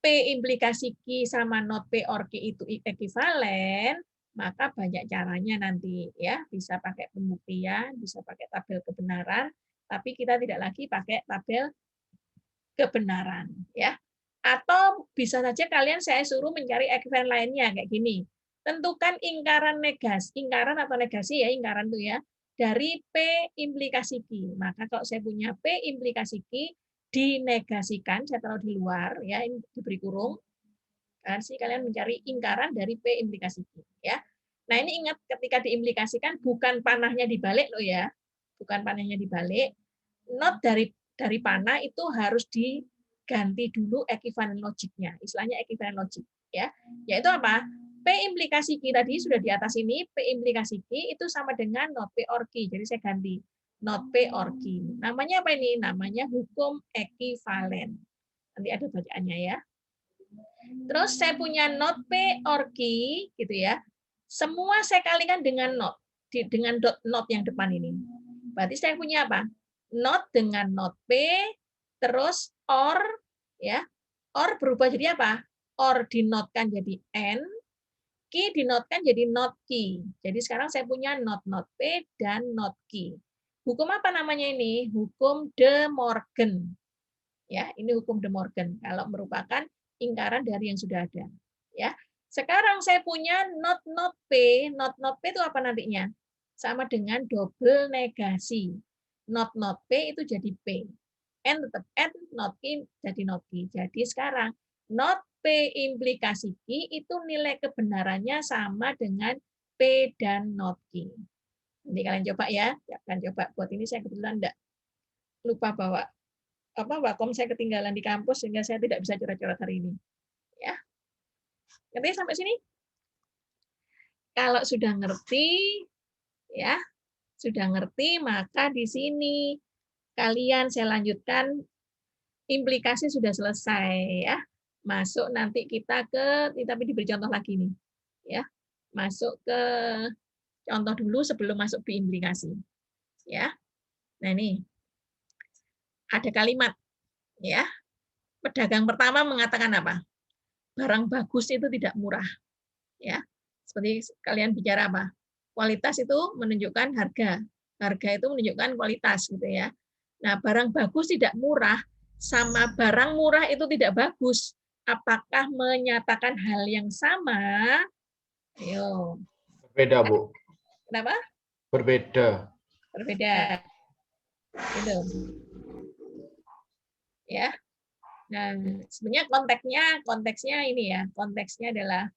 P implikasi Q sama not P or Q itu ekivalen, maka banyak caranya nanti ya, bisa pakai pembuktian, bisa pakai tabel kebenaran, tapi kita tidak lagi pakai tabel kebenaran ya. Atau bisa saja kalian saya suruh mencari ekivalen lainnya kayak gini. Tentukan ingkaran negasi, ingkaran atau negasi ya, ingkaran itu ya, dari P implikasi Q. Maka kalau saya punya P implikasi Q dinegasikan, saya taruh di luar ya, ini diberi kurung. Nanti kalian mencari ingkaran dari P implikasi Q ya. Nah, ini ingat ketika diimplikasikan bukan panahnya dibalik loh ya. Bukan panahnya dibalik. Not dari panah itu harus diganti dulu ekivalen logiknya. Istilahnya ekivalen logik ya. Yaitu apa? P implikasi Q tadi sudah di atas ini, P implikasi Q itu sama dengan not P or Q. Jadi saya ganti not P or Q. Namanya apa ini? Namanya hukum ekivalen. Nanti ada bacaannya ya. Terus saya punya not P or Q gitu ya. Semua saya kalikan dengan not, dengan dot not yang depan ini. Berarti saya punya apa? Not dengan not P terus or ya. Or berubah jadi apa? Or dinotkan jadi n, Q dinotkan jadi not Q. Jadi sekarang saya punya not P dan not Q. Hukum apa namanya ini? Hukum De Morgan. Ya, ini hukum De Morgan kalau merupakan ingkaran dari yang sudah ada. Ya. Sekarang saya punya not P. Not P itu apa nantinya? Sama dengan double negasi. Not P itu jadi P. N tetap N, not Q jadi not Q. Jadi sekarang not P implikasi Q itu nilai kebenarannya sama dengan P dan not Q. Nanti kalian coba ya, kalian coba. Buat ini saya kebetulan enggak lupa bawa Wacom saya ketinggalan di kampus sehingga saya tidak bisa coret-coret hari ini. Ya. Ngerti sampai sini? Kalau sudah ngerti ya, sudah ngerti maka di sini kalian saya lanjutkan implikasi sudah selesai ya. Masuk nanti kita ke tapi diberi contoh lagi nih. Ya. Masuk ke contoh dulu sebelum masuk di implikasi. Ya. Nah, ini ada kalimat ya. Pedagang pertama mengatakan apa? Barang bagus itu tidak murah. Ya. Seperti kalian bicara apa? Kualitas itu menunjukkan harga. Harga itu menunjukkan kualitas gitu ya. Nah, barang bagus tidak murah sama barang murah itu tidak bagus. Apakah menyatakan hal yang sama? Ayo. Berbeda, Bu. Kenapa? Berbeda. Berbeda. Gitu. Ya. Nah, sebenarnya konteksnya ini ya. Konteksnya adalah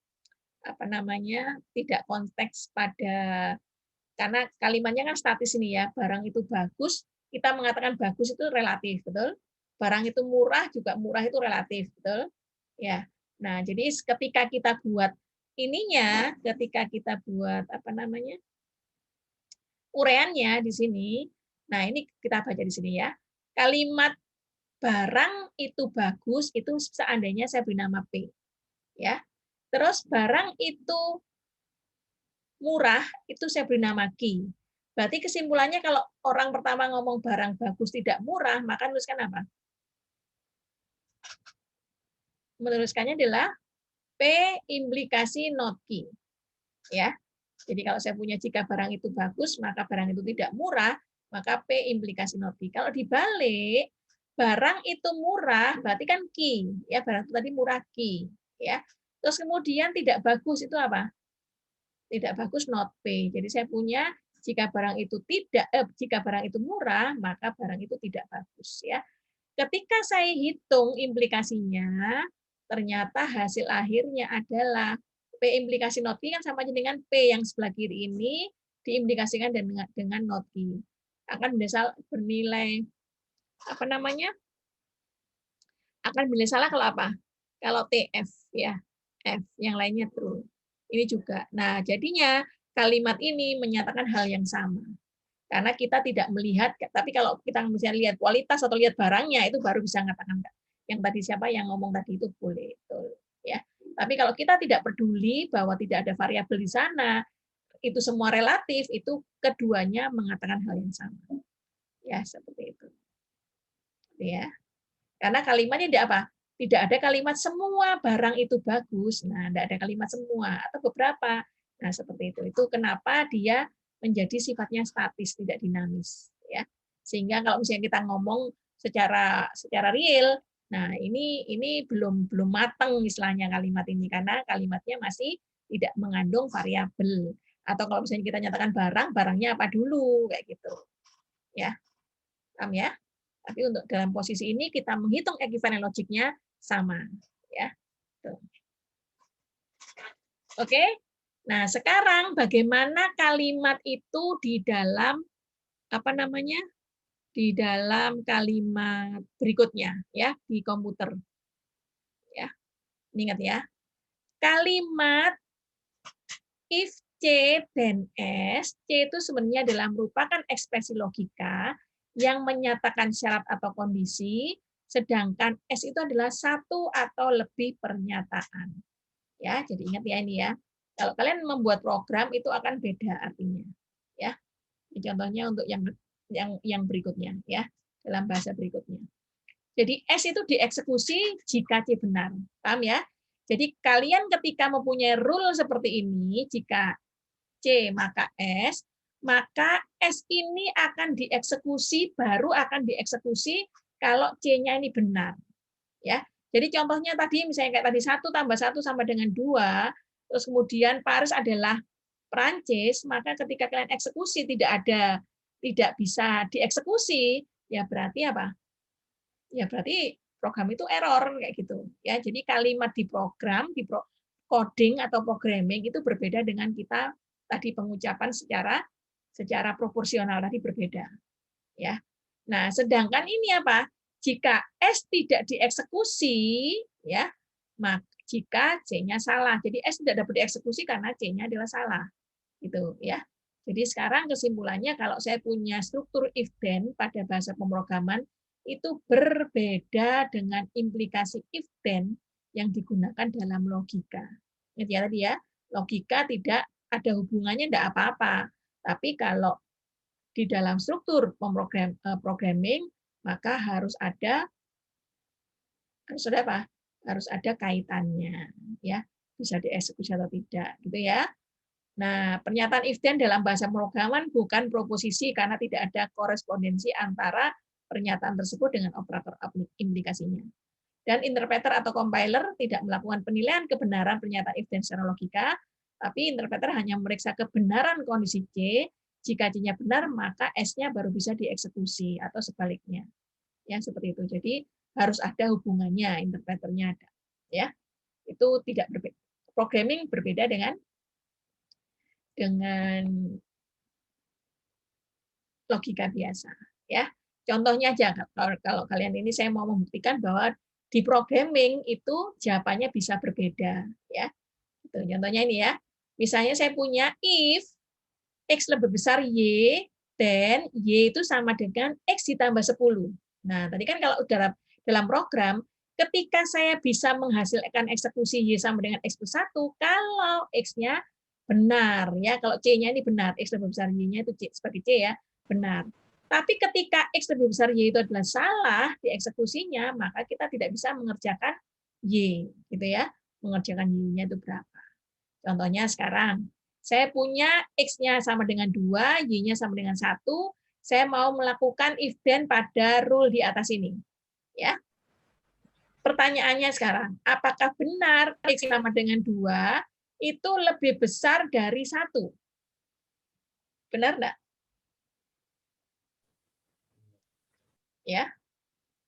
apa namanya? Tidak konteks pada karena kalimatnya kan statis ini ya. Barang itu bagus, kita mengatakan bagus itu relatif, betul? Barang itu murah juga murah itu relatif, betul? Ya. Nah, jadi ketika kita buat ininya, ketika kita buat apa namanya? Ureannya di sini. Nah, ini kita baca di sini ya. Kalimat barang itu bagus itu seandainya saya beri nama P. Ya. Terus barang itu murah itu saya beri nama Q. Berarti kesimpulannya kalau orang pertama ngomong barang bagus tidak murah, maka tuliskan apa? meneruskannya adalah P implikasi not key. Ya. Jadi kalau saya punya jika barang itu bagus, maka barang itu tidak murah, maka P implikasi not key. Kalau dibalik, barang itu murah, berarti kan key. Ya, barang itu tadi murah key. Ya. Terus kemudian tidak bagus itu apa? Tidak bagus not P. Jadi saya punya jika barang itu jika barang itu murah, maka barang itu tidak bagus. Ya. Ketika saya hitung implikasinya, ternyata hasil akhirnya adalah P implikasi not key kan sama aja dengan P yang sebelah kiri ini diimplikasikan dengan not key. Akan bernilai apa namanya? Akan bernilai salah kalau apa? Kalau TF ya, F, yang lainnya true. Ini juga. Nah, jadinya kalimat ini menyatakan hal yang sama. Karena kita tidak melihat, tapi kalau kita misalnya lihat kualitas atau lihat barangnya, itu baru bisa mengatakan yang tadi siapa yang ngomong tadi itu boleh. Ya. Tapi kalau kita tidak peduli bahwa tidak ada variabel di sana, itu semua relatif, itu keduanya mengatakan hal yang sama. Ya, seperti itu. Ya. Karena kalimatnya tidak apa? Tidak ada kalimat semua barang itu bagus. Nah, tidak ada kalimat semua atau beberapa. Nah, seperti itu. Itu kenapa dia menjadi sifatnya statis, tidak dinamis. Ya. Sehingga kalau misalnya kita ngomong secara real, nah ini belum matang istilahnya kalimat ini karena kalimatnya masih tidak mengandung variabel. Atau kalau misalnya kita nyatakan barangnya apa dulu kayak gitu. Ya. Paham ya? Tapi untuk dalam posisi ini kita menghitung equivalent logiknya sama, ya. Tuh. Oke. Nah, sekarang bagaimana kalimat itu di dalam apa namanya? Di dalam kalimat berikutnya ya di komputer. Ya. Ingat ya. Kalimat if C dan S, C itu sebenarnya adalah merupakan ekspresi logika yang menyatakan syarat atau kondisi, sedangkan S itu adalah satu atau lebih pernyataan. Ya, jadi ingat ya ini ya. Kalau kalian membuat program itu akan beda artinya. Ya. Contohnya untuk yang berikutnya ya, dalam bahasa berikutnya. Jadi S itu dieksekusi jika C benar. Paham ya? Jadi kalian ketika mempunyai rule seperti ini, jika C maka S, maka S ini akan dieksekusi, baru akan dieksekusi kalau C-nya ini benar. Ya. Jadi contohnya tadi misalnya kayak tadi 1 tambah 1 sama dengan 2, terus kemudian Paris adalah Perancis, maka ketika kalian eksekusi tidak bisa dieksekusi, ya berarti apa? Ya berarti program itu error kayak gitu. Ya, jadi kalimat di program, coding atau programming itu berbeda dengan kita tadi pengucapan secara proporsional tadi berbeda. Ya. Nah, sedangkan ini apa? Jika S tidak dieksekusi, ya, maka jika C-nya salah. Jadi S tidak dapat dieksekusi karena C-nya adalah salah. Gitu, ya. Jadi sekarang kesimpulannya kalau saya punya struktur if then pada bahasa pemrograman itu berbeda dengan implikasi if then yang digunakan dalam logika. Ingat ya tadi ya, logika tidak ada hubungannya tidak apa-apa. Tapi kalau di dalam struktur programming maka harus ada apa? Harus ada kaitannya, ya. Bisa dieksekusi atau tidak, gitu ya. Nah, pernyataan if then dalam bahasa pemrograman bukan proposisi karena tidak ada korespondensi antara pernyataan tersebut dengan operator implikasinya. Dan interpreter atau compiler tidak melakukan penilaian kebenaran pernyataan if then secara logika, tapi interpreter hanya memeriksa kebenaran kondisi C. Jika C-nya benar, maka S-nya baru bisa dieksekusi atau sebaliknya. Ya, seperti itu. Jadi harus ada hubungannya, interpreternya ada. Ya, itu tidak berbeda. Programming berbeda dengan logika biasa. Ya, contohnya aja kalau kalian ini saya mau membuktikan bahwa di programming itu jawabannya bisa berbeda. Ya, itu contohnya ini ya. Misalnya saya punya if X lebih besar Y, dan Y itu sama dengan X ditambah 10. Nah, tadi kan kalau dalam program, ketika saya bisa menghasilkan eksekusi Y sama dengan X plus 1, kalau X-nya benar, ya kalau C-nya ini benar, X lebih besar Y-nya itu sebagai C ya, benar. Tapi ketika X lebih besar Y itu adalah salah di eksekusinya, maka kita tidak bisa mengerjakan Y, gitu ya. Mengerjakan Y-nya itu berapa. Contohnya sekarang, saya punya X-nya sama dengan 2, Y-nya sama dengan 1, saya mau melakukan if then pada rule di atas ini. Ya. Pertanyaannya sekarang, apakah benar X sama dengan 2 itu lebih besar dari 1? Benar enggak? Ya.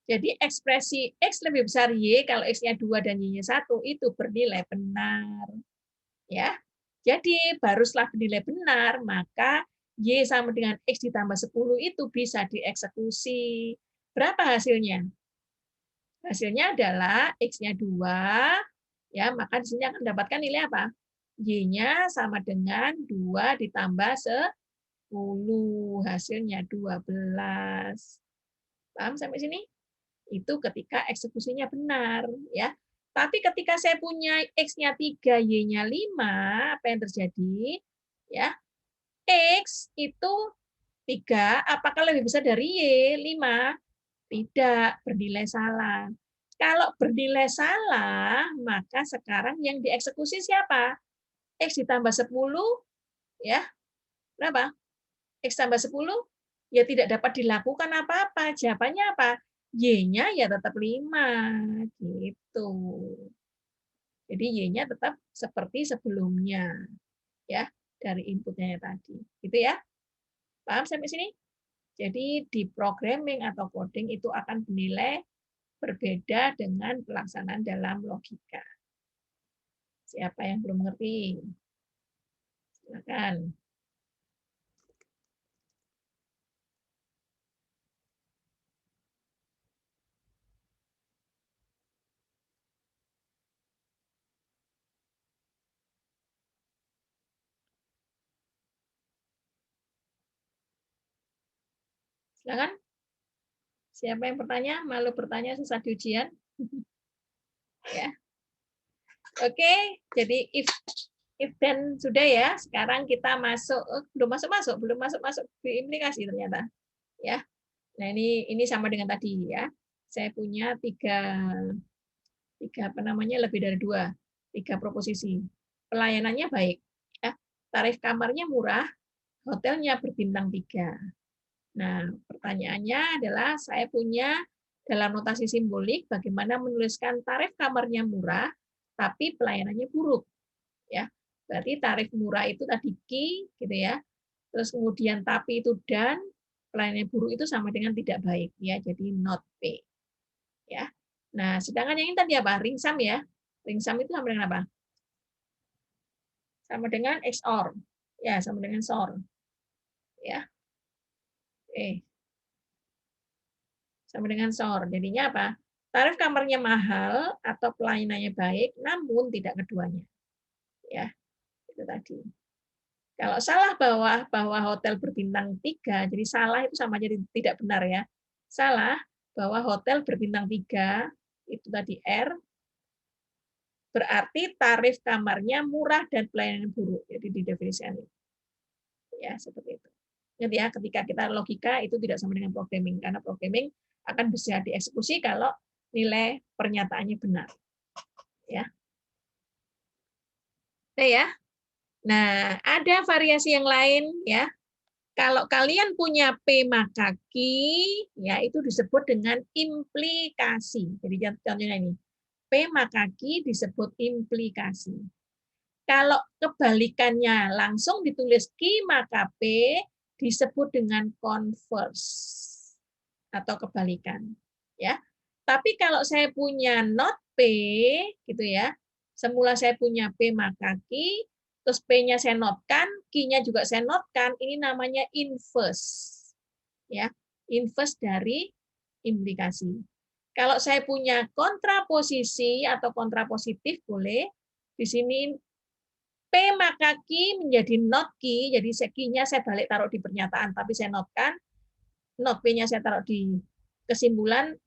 Jadi ekspresi X lebih besar Y kalau X-nya 2 dan Y-nya 1 itu bernilai benar. Ya. Jadi baru setelah bernilai benar, maka Y sama dengan X ditambah 10 itu bisa dieksekusi. Berapa hasilnya? Hasilnya adalah X-nya 2, ya, maka di sini akan mendapatkan nilai apa? Y-nya sama dengan 2 ditambah 10, hasilnya 12. Paham sampai sini? Itu ketika eksekusinya benar, ya. Tapi ketika saya punya X-nya 3, Y-nya 5, apa yang terjadi? Ya, X itu 3, apakah lebih besar dari Y? 5? Tidak, bernilai salah. Kalau bernilai salah, maka sekarang yang dieksekusi siapa? X ditambah 10, ya, berapa? X tambah 10, ya tidak dapat dilakukan apa-apa. Jawabannya apa? Y-nya ya tetap 5. Gitu. Jadi Y-nya tetap seperti sebelumnya. Ya, dari inputnya tadi. Gitu ya. Paham sampai sini? Jadi di programming atau coding itu akan bernilai berbeda dengan pelaksanaan dalam logika. Siapa yang belum mengerti? Silakan. Silakan. Siapa yang bertanya? Malu bertanya susah di ujian. Ya. Oke, jadi if then sudah ya. Sekarang kita masuk, belum masuk di implikasi ternyata. Ya. Nah, ini sama dengan tadi ya. Saya punya tiga apa namanya, lebih dari 3 proposisi. Pelayanannya baik, ya. Tarif kamarnya murah, hotelnya berbintang 3. Nah, pertanyaannya adalah saya punya dalam notasi simbolik bagaimana menuliskan tarif kamarnya murah tapi pelayanannya buruk, ya. Berarti tarif murah itu tadi ki, gitu ya. Terus kemudian tapi itu dan, pelayanan buruk itu sama dengan tidak baik, ya. Jadi not pay, ya. Nah, sedangkan yang ini tadi apa? Ringsam ya. Ringsam itu sama dengan apa? Sama dengan XOR. Ya, sama dengan SOR. Ya. Oke. Sama dengan SOR. Jadinya apa? Tarif kamarnya mahal atau pelayanannya baik, namun tidak keduanya. Ya, itu tadi. Kalau salah bahwa hotel berbintang 3, jadi salah itu sama jadi tidak benar ya. Salah bahwa hotel berbintang 3 itu tadi R, berarti tarif kamarnya murah dan pelayanan buruk. Jadi didefinisikan. Ya, seperti itu. Jadi ya, ketika kita logika itu tidak sama dengan programming, karena programming akan bisa dieksekusi kalau nilai pernyataannya benar. Ya. Nah, ya. Nah, ada variasi yang lain ya. Kalau kalian punya P maka Q, ya itu disebut dengan implikasi. Jadi contohnya ini. P maka Q disebut implikasi. Kalau kebalikannya langsung ditulis Q maka P disebut dengan converse atau kebalikan. Ya. Tapi kalau saya punya not P gitu ya. Semula saya punya P maka Q, terus P-nya saya notkan, Q-nya juga saya notkan, ini namanya inverse. Ya, inverse dari implikasi. Kalau saya punya kontraposisi atau kontrapositif boleh, di sini P maka Q menjadi not Q, jadi Q-nya saya balik taruh di pernyataan, tapi saya notkan, not P-nya saya taruh di kesimpulan,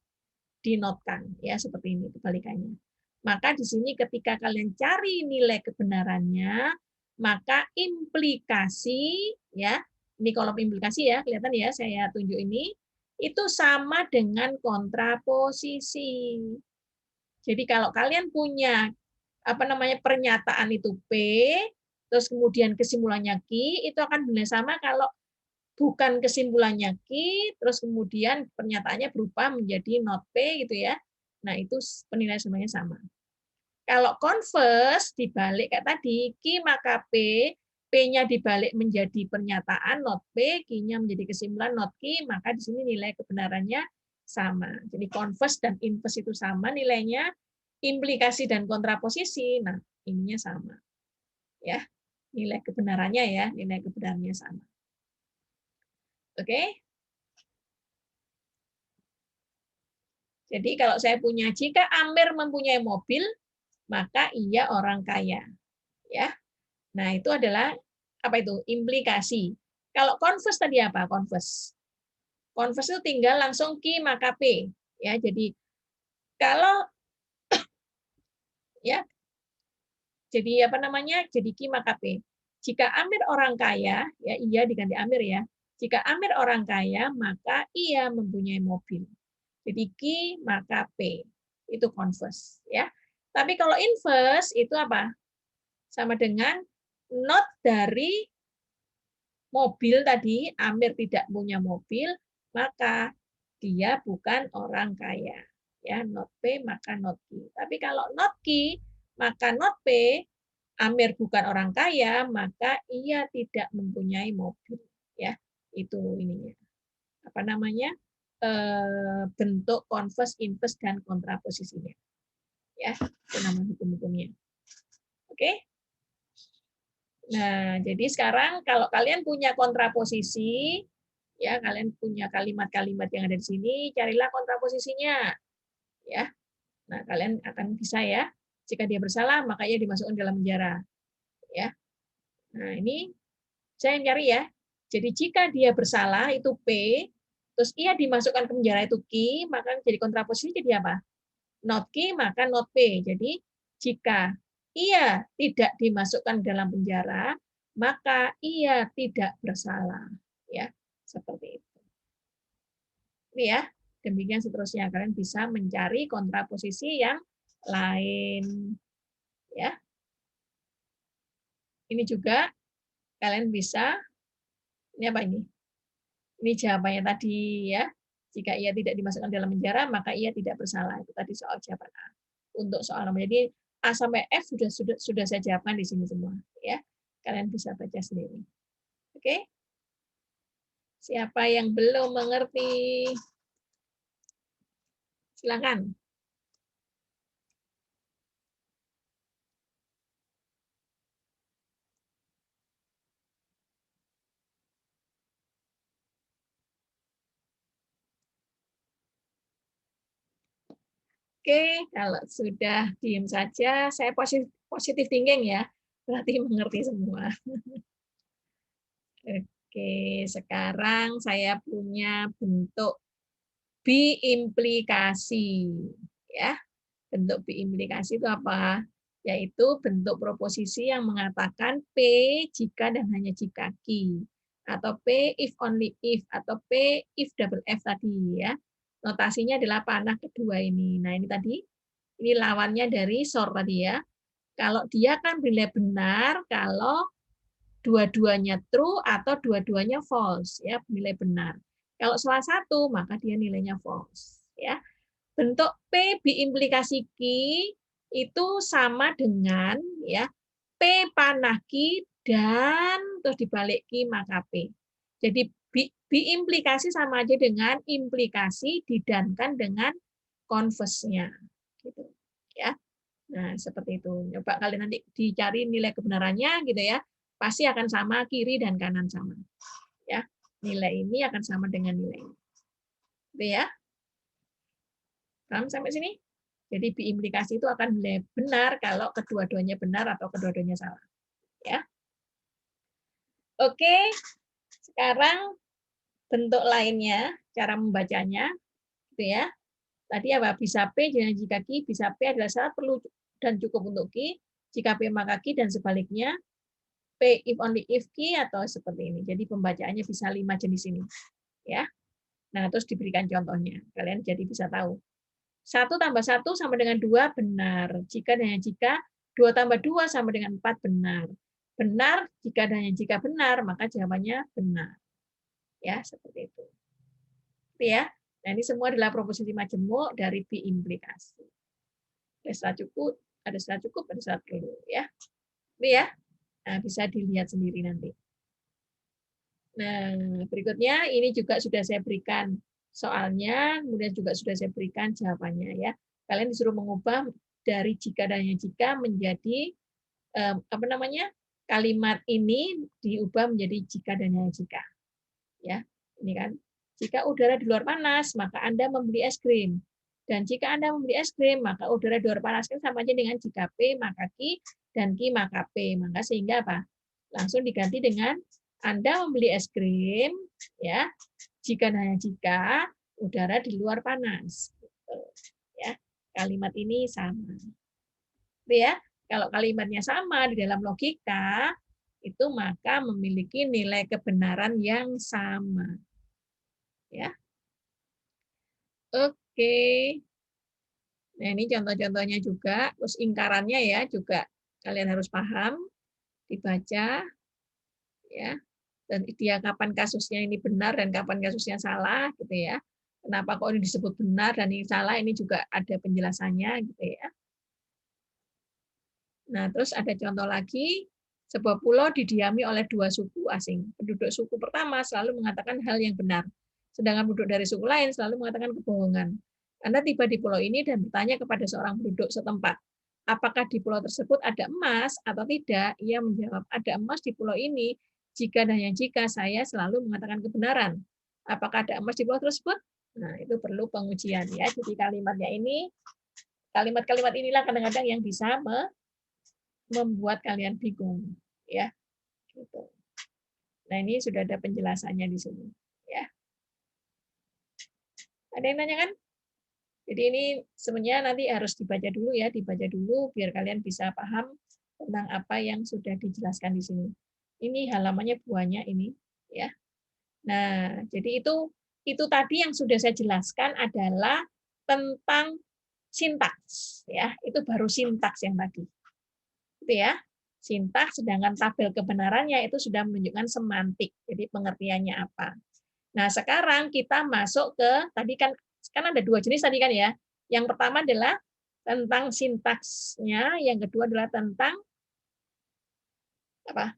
dinotkan. Ya, seperti ini kebalikannya. Maka di sini ketika kalian cari nilai kebenarannya, maka implikasi ya, ini kolom implikasi ya, kelihatan ya saya tunjuk ini, itu sama dengan kontraposisi. Jadi kalau kalian punya pernyataan itu P, terus kemudian kesimpulannya Q, itu akan benar sama kalau bukan kesimpulannya Q, terus kemudian pernyataannya berubah menjadi not P gitu ya. Nah, itu penilaian semuanya sama. Kalau converse dibalik kayak tadi, Q maka P, P-nya dibalik menjadi pernyataan not P, Q-nya menjadi kesimpulan not Q, maka di sini nilai kebenarannya sama. Jadi converse dan inverse itu sama nilainya, implikasi dan kontraposisi, nah ininya sama. Ya, nilai kebenarannya ya, nilai kebenarannya sama. Oke? Jadi kalau saya punya, jika Amir mempunyai mobil, maka ia orang kaya. Ya. Nah, itu adalah apa itu? Implikasi. Kalau converse tadi apa? Converse. Converse itu tinggal langsung Q maka P. Ya, jadi kalau ya jadi Jadi Q maka P. Jika Amir orang kaya, ya ia diganti Amir ya. Jika Amir orang kaya, maka ia mempunyai mobil. Jadi Q maka P. Itu converse ya. Tapi kalau inverse itu apa? Sama dengan not dari mobil tadi, Amir tidak punya mobil, maka dia bukan orang kaya. Ya, not P maka not Q. Tapi kalau not Q maka not P, Amir bukan orang kaya, maka ia tidak mempunyai mobil. Ya, itu ininya. Bentuk converse, inverse dan kontraposisinya. Ya, itu nama hukum-hukumnya. Oke? Nah, jadi sekarang kalau kalian punya kontraposisi, ya kalian punya kalimat-kalimat yang ada di sini, carilah kontraposisinya. Ya. Nah, kalian akan bisa ya. Jika dia bersalah, maka ia dimasukkan dalam penjara. Ya. Nah, ini saya yang cari ya. Jadi jika dia bersalah itu P, terus ia dimasukkan ke penjara itu Q, maka jadi kontraposisi jadi apa? Not Q maka not P. Jadi jika ia tidak dimasukkan dalam penjara, maka ia tidak bersalah. Ya, seperti itu. Ini ya, demikian seterusnya. Kalian bisa mencari kontraposisi yang lain. Ya. Ini juga kalian bisa, ini apa ini? Ini jawabannya tadi ya. Jika ia tidak dimasukkan dalam penjara, maka ia tidak bersalah. Itu tadi soal jawaban A. Untuk soal nomor. Jadi A sampai F sudah saya jawabkan di sini semua. Ya, kalian bisa baca sendiri. Oke? Siapa yang belum mengerti? Silakan. Oke, kalau sudah diam saja, saya positif thinking ya, berarti mengerti semua. Oke, sekarang saya punya bentuk biimplikasi. Ya, bentuk biimplikasi itu apa? Yaitu bentuk proposisi yang mengatakan P jika dan hanya jika Q. Atau P if only if, atau P if double F tadi ya. Notasinya adalah panah kedua ini. Nah, ini tadi, ini lawannya dari SOR tadi ya. Kalau dia kan nilai benar kalau dua-duanya true atau dua-duanya false ya, nilai benar. Kalau salah satu maka dia nilainya false ya. Bentuk P biimplikasi Q itu sama dengan ya P panah Q dan terus dibalik Q maka P. Jadi biimplikasi sama aja dengan implikasi didankan dengan converse-nya gitu ya. Nah, seperti itu. Coba kalian nanti dicari nilai kebenarannya gitu ya. Pasti akan sama kiri dan kanan sama. Ya. Nilai ini akan sama dengan nilai ini. Gitu ya. Paham sampai sini? Jadi biimplikasi itu akan benar kalau kedua-duanya benar atau kedua-duanya salah. Ya. Oke. Sekarang bentuk lainnya, cara membacanya, gitu ya. Tadi apa? Bisa P jika Q, bisa P adalah syarat perlu dan cukup untuk Q, jika P maka Q dan sebaliknya. P if only if Q atau seperti ini. Jadi pembacaannya bisa 5 jenis ini. Ya. Nah, terus diberikan contohnya. Kalian jadi bisa tahu. 1 tambah 1 sama dengan 2 benar. Jika dan hanya jika 2 tambah 2 sama dengan 4 benar. Benar jika dan hanya jika benar, maka jawabannya benar. Ya, seperti itu. Ya. Nah, ini semua adalah proposisi majemuk dari biimplikasi. Ada setelah cukup, ada setelah perlu, ya. Itu ya. Nah, bisa dilihat sendiri nanti. Nah, berikutnya ini juga sudah saya berikan soalnya, kemudian juga sudah saya berikan jawabannya ya. Kalian disuruh mengubah dari jika dan hanya jika menjadi kalimat ini diubah menjadi jika dan hanya jika. Ya, ini kan. Jika udara di luar panas, maka Anda membeli es krim. Dan jika Anda membeli es krim, maka udara di luar panas kan sama aja dengan jika P maka Q dan Q maka P. Maka sehingga apa? Langsung diganti dengan Anda membeli es krim, ya. Jika dan hanya jika udara di luar panas. Ya, kalimat ini sama. Ya, kalau kalimatnya sama di dalam logika itu maka memiliki nilai kebenaran yang sama. Ya. Oke. Nah, ini contoh-contohnya juga, terus ingkarannya ya juga kalian harus paham, dibaca ya. Dan dia kapan kasusnya ini benar dan kapan kasusnya salah gitu ya. Kenapa kok ini disebut benar dan ini salah, ini juga ada penjelasannya gitu ya. Nah, terus ada contoh lagi, sebuah pulau didiami oleh 2 suku asing. Penduduk suku pertama selalu mengatakan hal yang benar, sedangkan penduduk dari suku lain selalu mengatakan kebohongan. Anda tiba di pulau ini dan bertanya kepada seorang penduduk setempat, apakah di pulau tersebut ada emas atau tidak? Ia menjawab, ada emas di pulau ini. Jika dan hanya jika saya selalu mengatakan kebenaran. Apakah ada emas di pulau tersebut? Nah, itu perlu pengujian ya. Jadi kalimatnya ini, kalimat-kalimat inilah kadang-kadang yang bisa membuat kalian bingung ya. Gitu. Nah, ini sudah ada penjelasannya di sini ya. Ada yang nanya kan? Jadi ini sebenarnya nanti harus dibaca dulu ya, dibaca dulu biar kalian bisa paham tentang apa yang sudah dijelaskan di sini. Ini halamannya banyak ini ya. Nah, jadi itu tadi yang sudah saya jelaskan adalah tentang sintaks ya. Itu baru sintaks yang tadi. Itu ya. Sintaks, sedangkan tabel kebenarannya itu sudah menunjukkan semantik. Jadi pengertiannya apa. Nah, sekarang kita masuk ke tadi kan ada 2 jenis tadi kan ya. Yang pertama adalah tentang sintaksnya, yang kedua adalah tentang apa?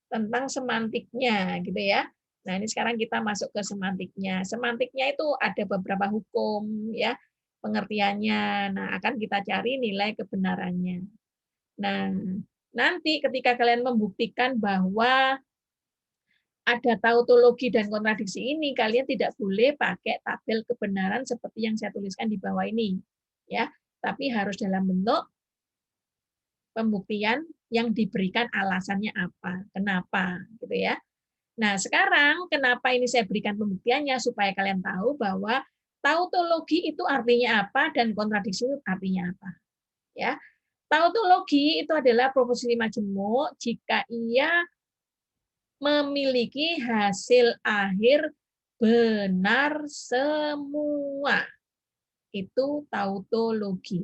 Tentang semantiknya gitu ya. Nah, ini sekarang kita masuk ke semantiknya. Semantiknya itu ada beberapa hukum ya, pengertiannya. Nah, akan kita cari nilai kebenarannya. Nah, nanti ketika kalian membuktikan bahwa ada tautologi dan kontradiksi ini, kalian tidak boleh pakai tabel kebenaran seperti yang saya tuliskan di bawah ini, ya. Tapi harus dalam bentuk pembuktian yang diberikan alasannya apa, kenapa, gitu ya. Nah, sekarang kenapa ini saya berikan pembuktiannya supaya kalian tahu bahwa tautologi itu artinya apa dan kontradiksi itu artinya apa, ya. Tautologi itu adalah proposisi majemuk jika ia memiliki hasil akhir benar semua. Itu tautologi.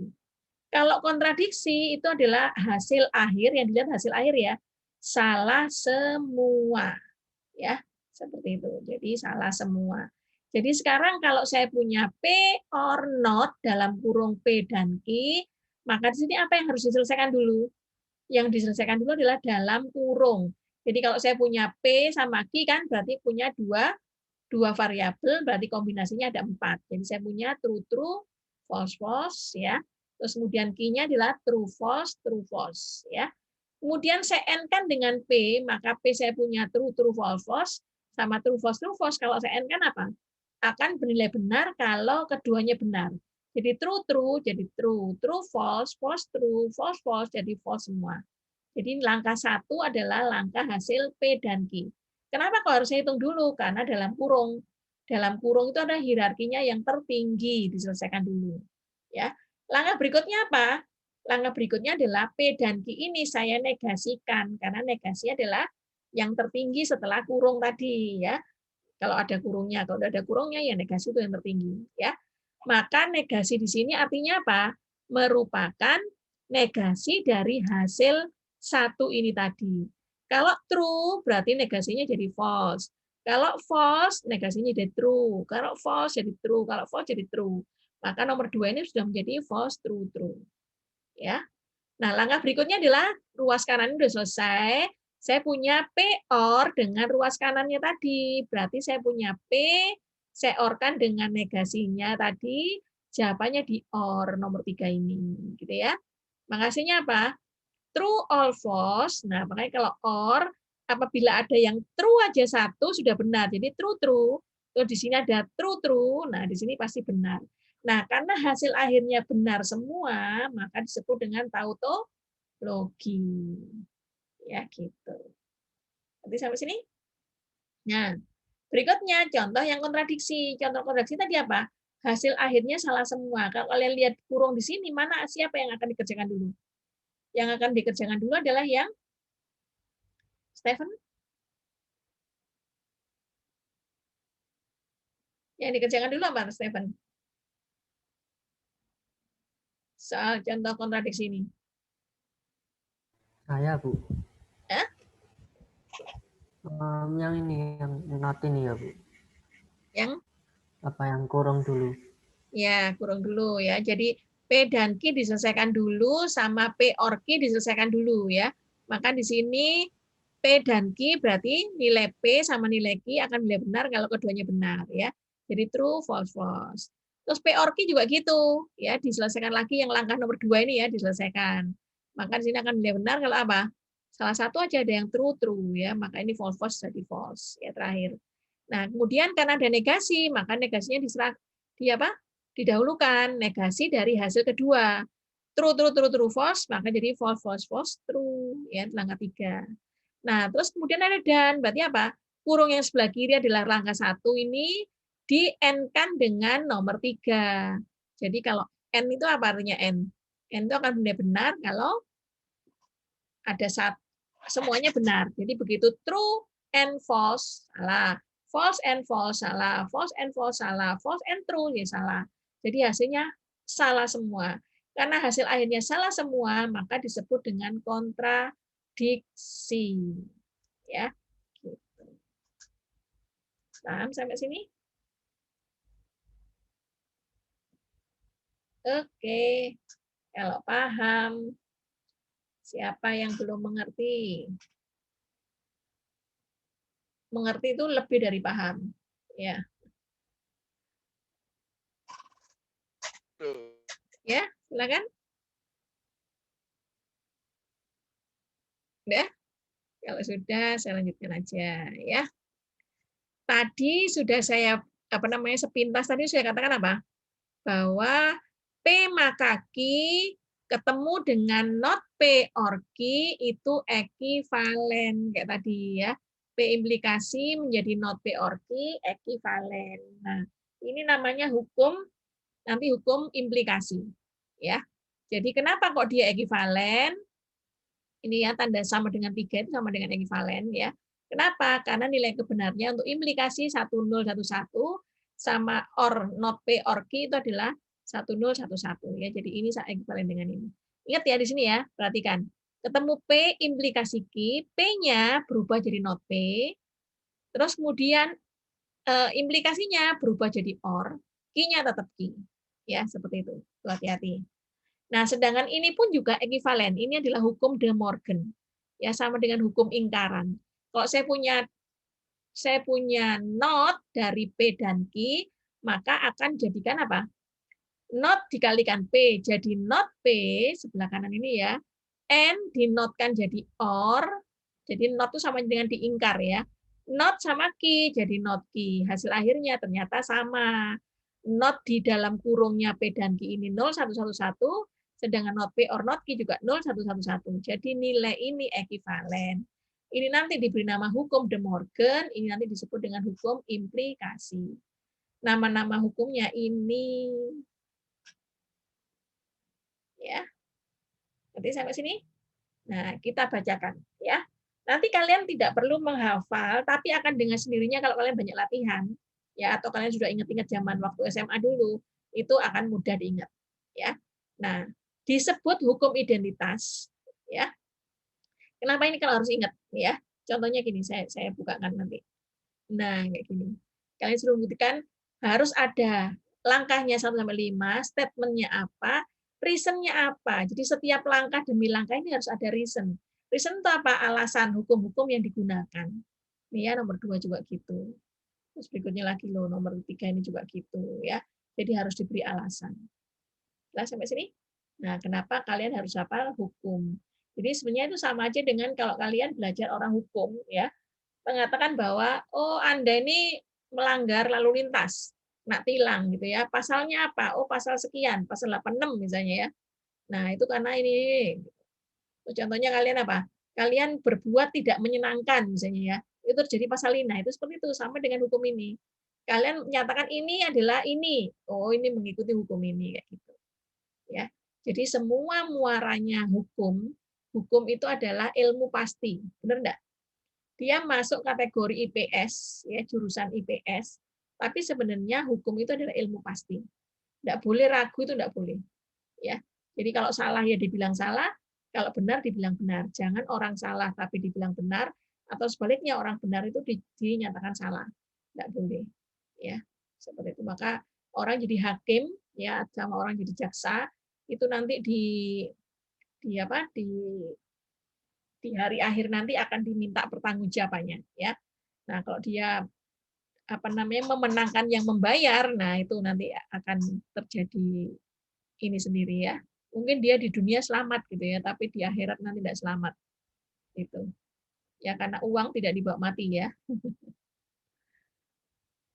Kalau kontradiksi itu adalah hasil akhir, yang dilihat hasil akhir ya, salah semua. Ya, seperti itu. Jadi salah semua. Jadi sekarang kalau saya punya P or not dalam kurung P dan Q, maka di sini apa yang harus diselesaikan dulu? Yang diselesaikan dulu adalah dalam kurung. Jadi kalau saya punya P sama Q kan berarti punya dua variabel, berarti kombinasinya ada 4. Jadi saya punya true, false, ya. Terus kemudian Q-nya adalah true, false, ya. Kemudian saya N-kan dengan P, maka P saya punya true, false, sama true, false. Kalau saya N-kan apa? Akan bernilai benar kalau keduanya benar. Jadi true, jadi true, false, true, false, jadi false semua. Jadi langkah 1 adalah langkah hasil P dan Q. Kenapa kok harus hitung dulu? Karena dalam kurung. Dalam kurung itu ada hierarkinya yang tertinggi, diselesaikan dulu. Ya. Langkah berikutnya apa? Langkah berikutnya adalah P dan Q ini saya negasikan. Karena negasi adalah yang tertinggi setelah kurung tadi. Ya. Kalau ada kurungnya, kalau ada kurungnya ya negasi itu yang tertinggi. Ya. Maka negasi di sini artinya apa? Merupakan negasi dari hasil satu ini tadi. Kalau true, berarti negasinya jadi false. Kalau false, negasinya jadi true. Kalau false, jadi true. Kalau false, jadi true. Maka nomor 2 ini sudah menjadi false, true, true. Ya. Nah, langkah berikutnya adalah ruas kanan ini sudah selesai. Saya punya P OR dengan ruas kanannya tadi. Berarti saya punya P, saya OR-kan dengan negasinya tadi, jawabannya di OR nomor 3 ini. Gitu ya. Makasihnya apa? True all false. Nah, makanya kalau OR, apabila ada yang true aja satu, sudah benar. Jadi true, true. Terus di sini ada true, true. Nah, di sini pasti benar. Nah, karena hasil akhirnya benar semua, maka disebut dengan tautologi. Ya, gitu. Nanti sampai sini? Nah, berikutnya contoh yang kontradiksi. Contoh kontradiksi tadi apa? Hasil akhirnya salah semua. Kalau kalian lihat kurung di sini, mana siapa yang akan dikerjakan dulu? Yang akan dikerjakan dulu adalah yang Stephen. Yang dikerjakan dulu apa, Stephen? Soal contoh kontradiksi ini. Saya, Bu. Hah? Yang ini, yang not ini ya, Bu. Yang? Apa yang kurung dulu? Ya, kurung dulu ya. Jadi P dan Q diselesaikan dulu, sama P OR Q diselesaikan dulu ya. Maka di sini P dan Q berarti nilai P sama nilai Q akan nilai benar kalau keduanya benar ya. Jadi true, false, false. Terus P OR Q juga gitu ya, diselesaikan lagi yang langkah nomor 2 ini ya, diselesaikan. Maka di sini akan nilai benar kalau apa? Salah satu aja ada yang true, true ya, maka ini false, false jadi false ya terakhir. Nah, kemudian karena ada negasi, maka negasinya didahulukan negasi dari hasil kedua. True, true, true, true, false, maka jadi false, false, false, true ya, langkah 3. Nah, terus kemudian ada dan, berarti apa? Kurung yang sebelah kiri adalah langkah 1 ini di N-kan dengan nomor 3. Jadi kalau N itu apa artinya N? N itu akan benar-benar kalau ada semuanya benar. Jadi begitu true and false, salah. False and false, salah. False and false, salah. False and true, ya salah. Jadi hasilnya salah semua. Karena hasil akhirnya salah semua, maka disebut dengan kontradiksi. Ya, gitu. Paham sampai sini? Oke, kalau paham, siapa yang belum mengerti? Mengerti itu lebih dari paham, ya. Ya, silakan. Udah? Kalau sudah, saya lanjutkan aja, ya. Tadi sudah saya sepintas tadi saya katakan apa? Bahwa P maka Q ketemu dengan not P or Q itu ekivalen kayak tadi ya. P implikasi menjadi not P or Q ekivalen. Nah, ini namanya hukum implikasi ya. Jadi kenapa kok dia ekivalen? Ini ya tanda sama dengan 3 itu sama dengan ekivalen ya. Kenapa? Karena nilai kebenarnya untuk implikasi 1011 sama or not P or Q itu adalah 1011 ya. Jadi ini ekivalen dengan ini. Ingat ya di sini ya, perhatikan. Ketemu P implikasi Q, P-nya berubah jadi not P. Terus kemudian implikasinya berubah jadi or, Q-nya tetap Q. Ya, seperti itu. Hati-hati. Nah, sedangkan ini pun juga ekivalen. Ini adalah hukum De Morgan. Ya, sama dengan hukum ingkaran. Kalau saya punya not dari P dan Q, maka akan jadikan apa? Not dikalikan P jadi not P, sebelah kanan ini ya. N dinotkan jadi OR, jadi not itu sama dengan diingkar ya. Not sama Q jadi not Q. Hasil akhirnya ternyata sama. Not di dalam kurungnya P dan Q ini 0111, sedangkan not P or not Q juga 0111. Jadi nilai ini ekivalen. Ini nanti diberi nama hukum De Morgan, ini nanti disebut dengan hukum implikasi. Nama-nama hukumnya ini. Ya. Nanti sampai sini. Nah, kita bacakan ya. Nanti kalian tidak perlu menghafal, tapi akan dengan sendirinya kalau kalian banyak latihan. Ya, atau kalian sudah ingat-ingat zaman waktu SMA dulu. itu akan mudah diingat, ya. Nah, disebut hukum identitas, ya. Kenapa ini kalau harus ingat, ya? Contohnya gini, saya bukakan nanti. Nah, kayak gini. Kalian suruh buktikan harus ada langkahnya 1-5, statementnya apa, reason-nya apa. Jadi setiap langkah demi langkah ini harus ada reason. Reason itu apa? Alasan hukum-hukum yang digunakan. Ini ya, nomor 2 juga gitu. Terus berikutnya lagi loh, nomor 3 ini juga gitu ya. Jadi harus diberi alasan. Jelas sampai sini? Nah, kenapa kalian harus hafal hukum? Jadi sebenarnya itu sama aja dengan kalau kalian belajar orang hukum ya, mengatakan bahwa oh Anda ini melanggar lalu lintas, kena tilang gitu ya. Pasalnya apa? Oh, pasal sekian, pasal 86 misalnya ya. Nah, itu karena ini. Contohnya kalian apa? Kalian berbuat tidak menyenangkan misalnya ya. Itu terjadi pasal ini. Nah, itu seperti itu sama dengan hukum ini. Kalian menyatakan ini adalah ini. Oh, ini mengikuti hukum ini kayak gitu. Ya. Jadi semua muaranya hukum itu adalah ilmu pasti. Benar enggak? Dia masuk kategori IPS ya, jurusan IPS. Tapi sebenarnya hukum itu adalah ilmu pasti. Enggak boleh ragu, itu enggak boleh. Ya. Jadi kalau salah ya dibilang salah, kalau benar dibilang benar. Jangan orang salah tapi dibilang benar, atau sebaliknya orang benar itu dinyatakan salah. Tidak boleh. Ya, seperti itu. Maka orang jadi hakim ya sama orang jadi jaksa itu nanti di hari akhir nanti akan diminta pertanggungjawabannya ya. Nah, kalau dia memenangkan yang membayar, nah itu nanti akan terjadi ini sendiri ya. Mungkin dia di dunia selamat gitu ya, tapi di akhirat nanti tidak selamat. Gitu. Ya karena uang tidak dibawa mati ya.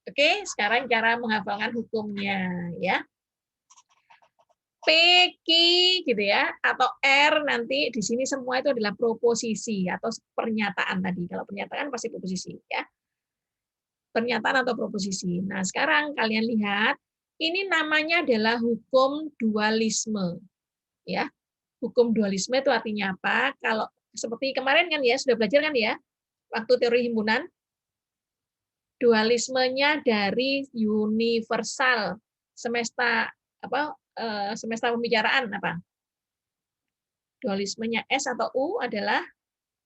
Oke, sekarang cara menghafalkan hukumnya ya. P, Q gitu ya, atau R nanti di sini semua itu adalah proposisi atau pernyataan tadi. Kalau pernyataan pasti proposisi ya. Pernyataan atau proposisi. Nah, sekarang kalian lihat ini namanya adalah hukum dualisme. Ya. Hukum dualisme itu artinya apa? Kalau seperti kemarin kan ya sudah belajar kan ya waktu teori himpunan, dualismenya dari universal semesta semesta pembicaraan apa? Dualismenya S atau U adalah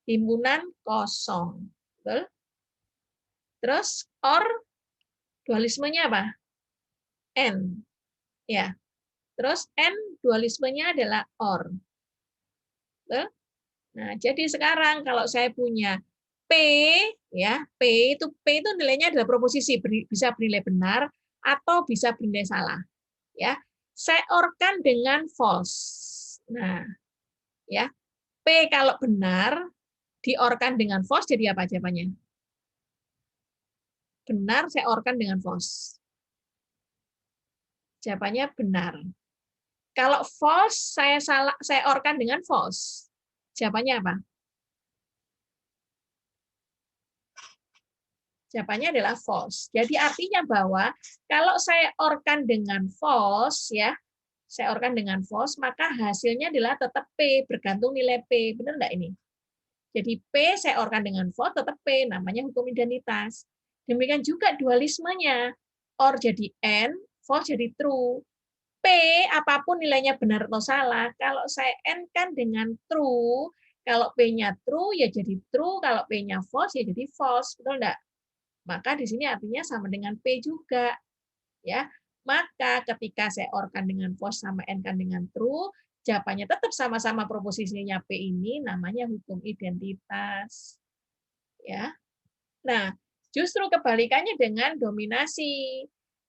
himpunan kosong. Betul? Terus OR dualismenya apa? N. Ya. Terus N dualismenya adalah OR. Betul? Nah, jadi sekarang kalau saya punya P ya, P itu nilainya adalah proposisi, bisa bernilai benar atau bisa bernilai salah. Ya. Saya OR-kan dengan false. Nah, ya. P kalau benar di-OR-kan dengan false jadi apa jawabannya? Benar saya OR-kan dengan false. Jawabannya benar. Kalau false saya OR-kan dengan false. Jawabannya apa? Jawabannya adalah false. Jadi artinya bahwa kalau saya OR-kan dengan false ya, saya OR-kan dengan false, maka hasilnya adalah tetap P, bergantung nilai P. Benar enggak ini? Jadi P saya OR-kan dengan false, tetap P, namanya hukum identitas. Demikian juga dualismenya. OR jadi N, false jadi true. P, apapun nilainya benar atau salah, kalau saya N-kan dengan true, kalau P-nya true ya jadi true, kalau P-nya false ya jadi false. Betul enggak? Maka di sini artinya sama dengan P juga. Ya. Maka ketika saya OR-kan dengan false sama N-kan dengan true, jawabannya tetap sama-sama proposisinya P ini namanya hukum identitas. Ya. Nah, justru kebalikannya dengan dominasi.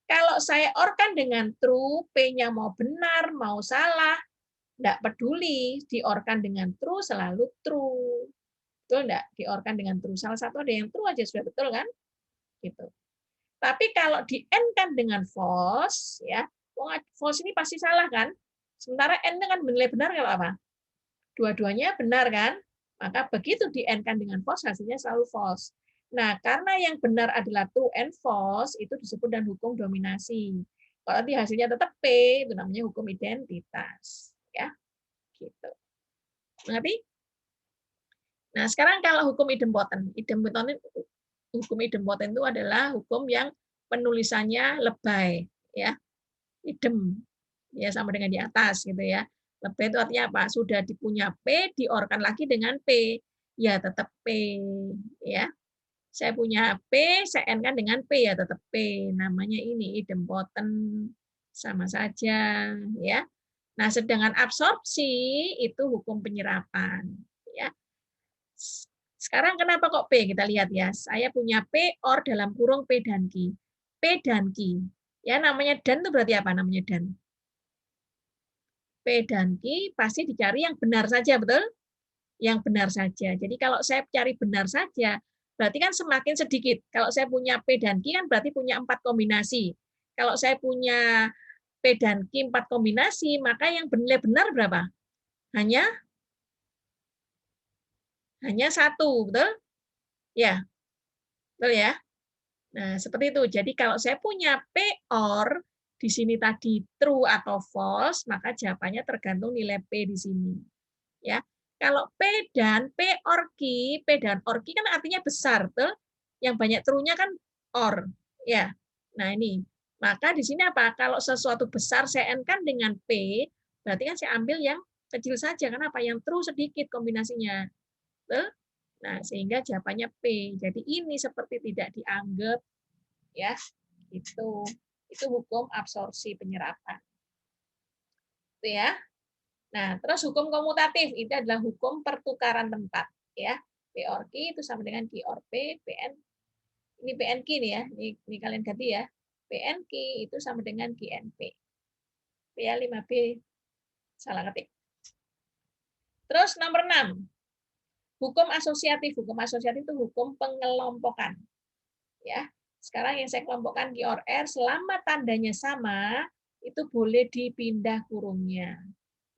Kalau saya OR-kan dengan true, P-nya mau benar, mau salah, enggak peduli, di-OR-kan dengan true selalu true. Betul enggak? Di-OR-kan dengan true. Salah satu ada yang true aja sudah betul kan? Gitu. Tapi kalau di N-kan dengan false, ya, false ini pasti salah kan? Sementara N kan bernilai benar kalau apa? Dua-duanya benar kan? Maka begitu di N-kan dengan false, hasilnya selalu false. Nah, karena yang benar adalah true and false, itu disebut dengan hukum dominasi. Kalau nanti hasilnya tetap P, itu namanya hukum identitas. Ya, gitu. Mengerti? Nah, sekarang kalau hukum idempoten hukum idempoten itu adalah hukum yang penulisannya lebay, ya. idem, ya sama dengan di atas gitu ya. Lebih itu artinya apa? Sudah dipunya P, diorkan lagi dengan P, ya tetap P, ya. Saya punya P, saya N-kan dengan P, ya tetap P. Namanya ini idempoten, sama saja, ya. Nah, sedangkan absorpsi itu hukum penyerapan, ya. Sekarang kenapa kok P? Kita lihat ya. Saya punya P or dalam kurung P dan Q. P dan Q. Ya, namanya dan itu berarti apa namanya dan? P dan Q pasti dicari yang benar saja, betul? Yang benar saja. Jadi kalau saya cari benar saja, berarti kan semakin sedikit. Kalau saya punya P dan Q kan berarti punya 4 kombinasi. Kalau saya punya P dan Q 4 kombinasi, maka yang benar berapa? Hanya satu, betul? Ya, betul ya. Nah, seperti itu. Jadi kalau saya punya P or di sini tadi true atau false, maka jawabannya tergantung nilai P di sini. Ya. Kalau P dan P or Q, P dan or Q kan artinya besar, betul? Yang banyak true-nya kan or, ya. Nah, ini. Maka di sini apa? Kalau sesuatu besar saya N-kan dengan P, berarti kan saya ambil yang kecil saja. Kenapa? Yang true sedikit kombinasinya. Betul? Nah, sehingga jawabannya P. Jadi ini seperti tidak dianggap, ya. Itu hukum absorpsi penyerapan. Itu ya. Nah, terus hukum komutatif itu adalah hukum pertukaran tempat, ya. P or Q itu sama dengan Q or P, PN. Ini PNQ nih ya. Ini kalian ganti ya. PNQ itu sama dengan QNP. Ya 5B salah ketik. Terus nomor 6. Hukum asosiatif. Hukum asosiatif itu hukum pengelompokan. Ya. Sekarang yang saya kelompokkan Q or R selama tandanya sama itu boleh dipindah kurungnya.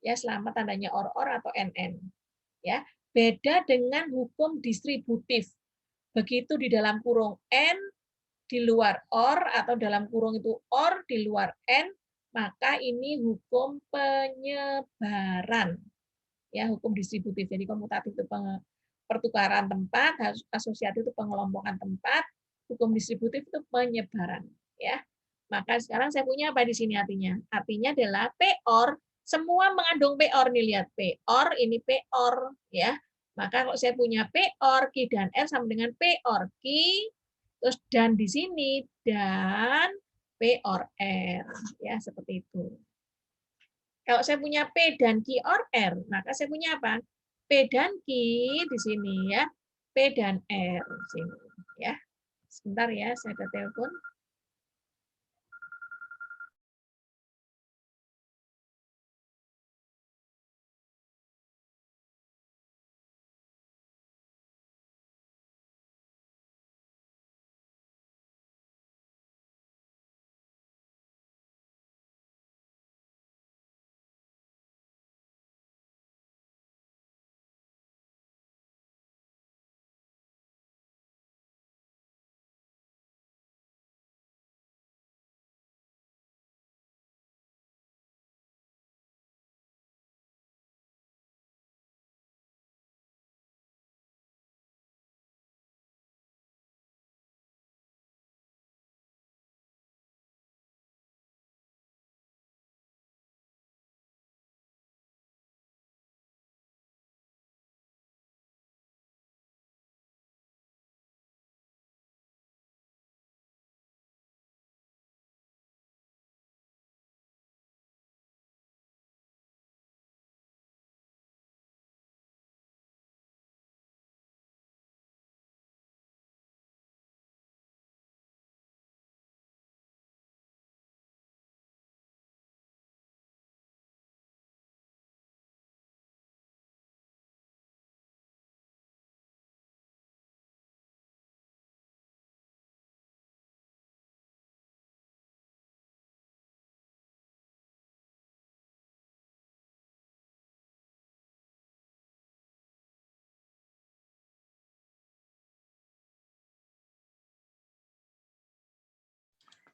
Ya, selama tandanya or atau NN. Ya, beda dengan hukum distributif. Begitu di dalam kurung N di luar or atau dalam kurung itu or di luar N, maka ini hukum penyebaran. Ya, hukum distributif. Jadi komutatif itu pertukaran tempat, asosiatif itu pengelompokan tempat, hukum distributif itu penyebaran, ya. Maka sekarang saya punya apa di sini artinya? Artinya adalah P or semua mengandung P or nih, lihat P or ini P or, ya. Maka kalau saya punya P or Q dan R sama dengan P or Q, terus dan di sini dan P or R, ya seperti itu. Kalau saya punya P dan Q or R, maka saya punya apa? P dan Q di sini ya, P dan R di sini ya. Sebentar ya, saya ada telepon.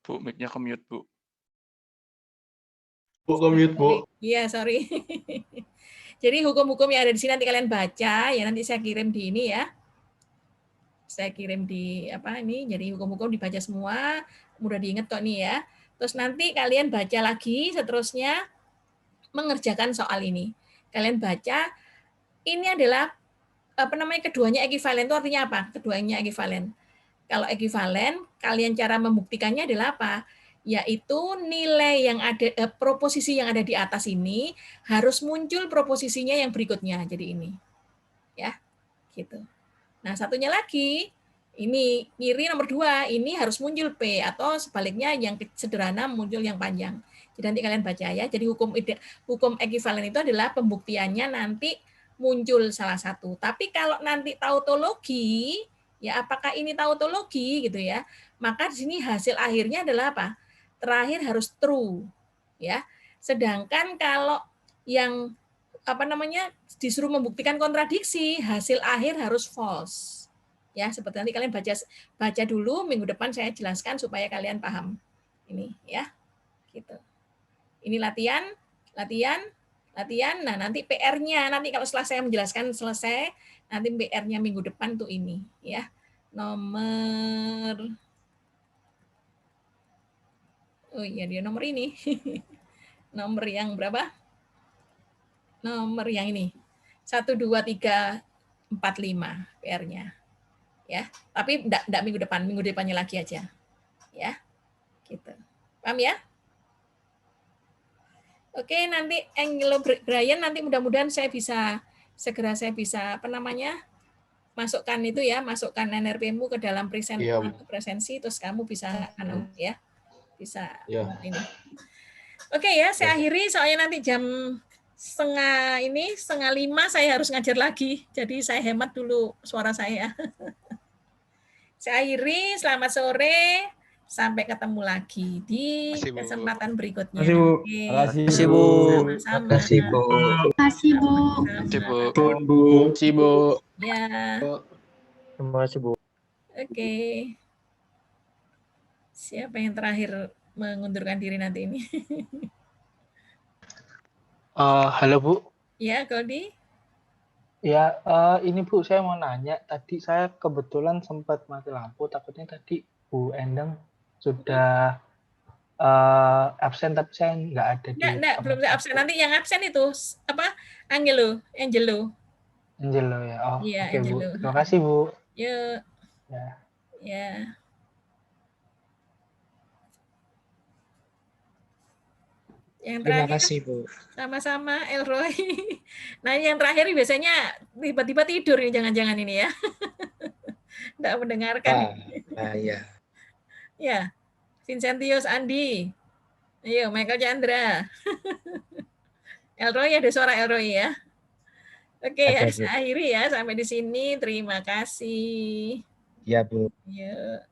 Bu, mic-nya ke-mute, Bu. Bu, ke-mute, Bu. Iya, sorry. Jadi hukum-hukum yang ada di sini nanti kalian baca, ya nanti saya kirim di ini ya. Saya kirim di apa ini, jadi hukum-hukum dibaca semua, mudah diingat kok nih ya. Terus nanti kalian baca lagi seterusnya mengerjakan soal ini. Kalian baca, ini adalah keduanya ekivalen itu artinya apa? Keduanya ekivalen. Kalau ekivalen, kalian cara membuktikannya adalah apa? Yaitu nilai yang ada, proposisi yang ada di atas ini harus muncul proposisinya yang berikutnya. Jadi ini, ya, gitu. Nah, satunya lagi, ini kiri nomor 2, ini harus muncul P atau sebaliknya yang sederhana muncul yang panjang. Jadi nanti kalian baca ya. Jadi hukum ekivalen itu adalah pembuktiannya nanti muncul salah satu. Tapi kalau nanti tautologi, ya apakah ini tautologi gitu ya? Maka di sini hasil akhirnya adalah apa? Terakhir harus true, ya. Sedangkan kalau yang disuruh membuktikan kontradiksi, hasil akhir harus false. Ya, seperti nanti kalian baca dulu, minggu depan saya jelaskan supaya kalian paham. Ini ya. Gitu. Ini latihan. Nah, nanti PR-nya nanti kalau setelah saya menjelaskan selesai, nanti PR-nya minggu depan tuh ini ya. Nomor ini. Nomor yang berapa? Nomor yang ini. 1 2 3 4 5 PR-nya. Ya. Tapi enggak minggu depannya lagi aja. Ya. Gitu. Paham ya? Oke, nanti Angelo Brian nanti mudah-mudahan saya bisa masukkan itu ya, masukkan NRP-mu ke dalam presensi terus kamu bisa bisa ini. Oke ya, saya akhiri soalnya nanti jam 4:30 saya harus ngajar lagi. Jadi saya hemat dulu suara saya. Saya akhiri, selamat sore. Sampai ketemu lagi di kesempatan berikutnya. Terima kasih, Bu. Sama-sama. Makasih, Bu. Terima kasih, Bu. Ya. Terima kasih, Bu. Oke. Siapa yang terakhir mengundurkan diri nanti ini? Halo, Bu. Ya, Goldi. Ya, ini Bu, saya mau nanya. Tadi saya kebetulan sempat mati lampu. Takutnya tadi Bu Endang sudah absen, tapi saya nggak ada di. Nggak, belum absen. Nanti yang absen itu apa? Angelo ya. Oh, iya, oke, Bu. Angelo. Terima kasih, Bu. Yuk. Ya. Ya. Yang Terima terakhir, kasih, Bu. sama-sama Elroy. Nah, yang terakhir biasanya tiba-tiba tidur ini, jangan-jangan ini ya. Nggak mendengarkan. Iya. Ya, Vincentius Andi. Ayo, Michael Chandra. Elroy, ada suara Elroy ya. Oke, ya, saya akhiri ya sampai di sini. Terima kasih. Iya, Bu. Yuk.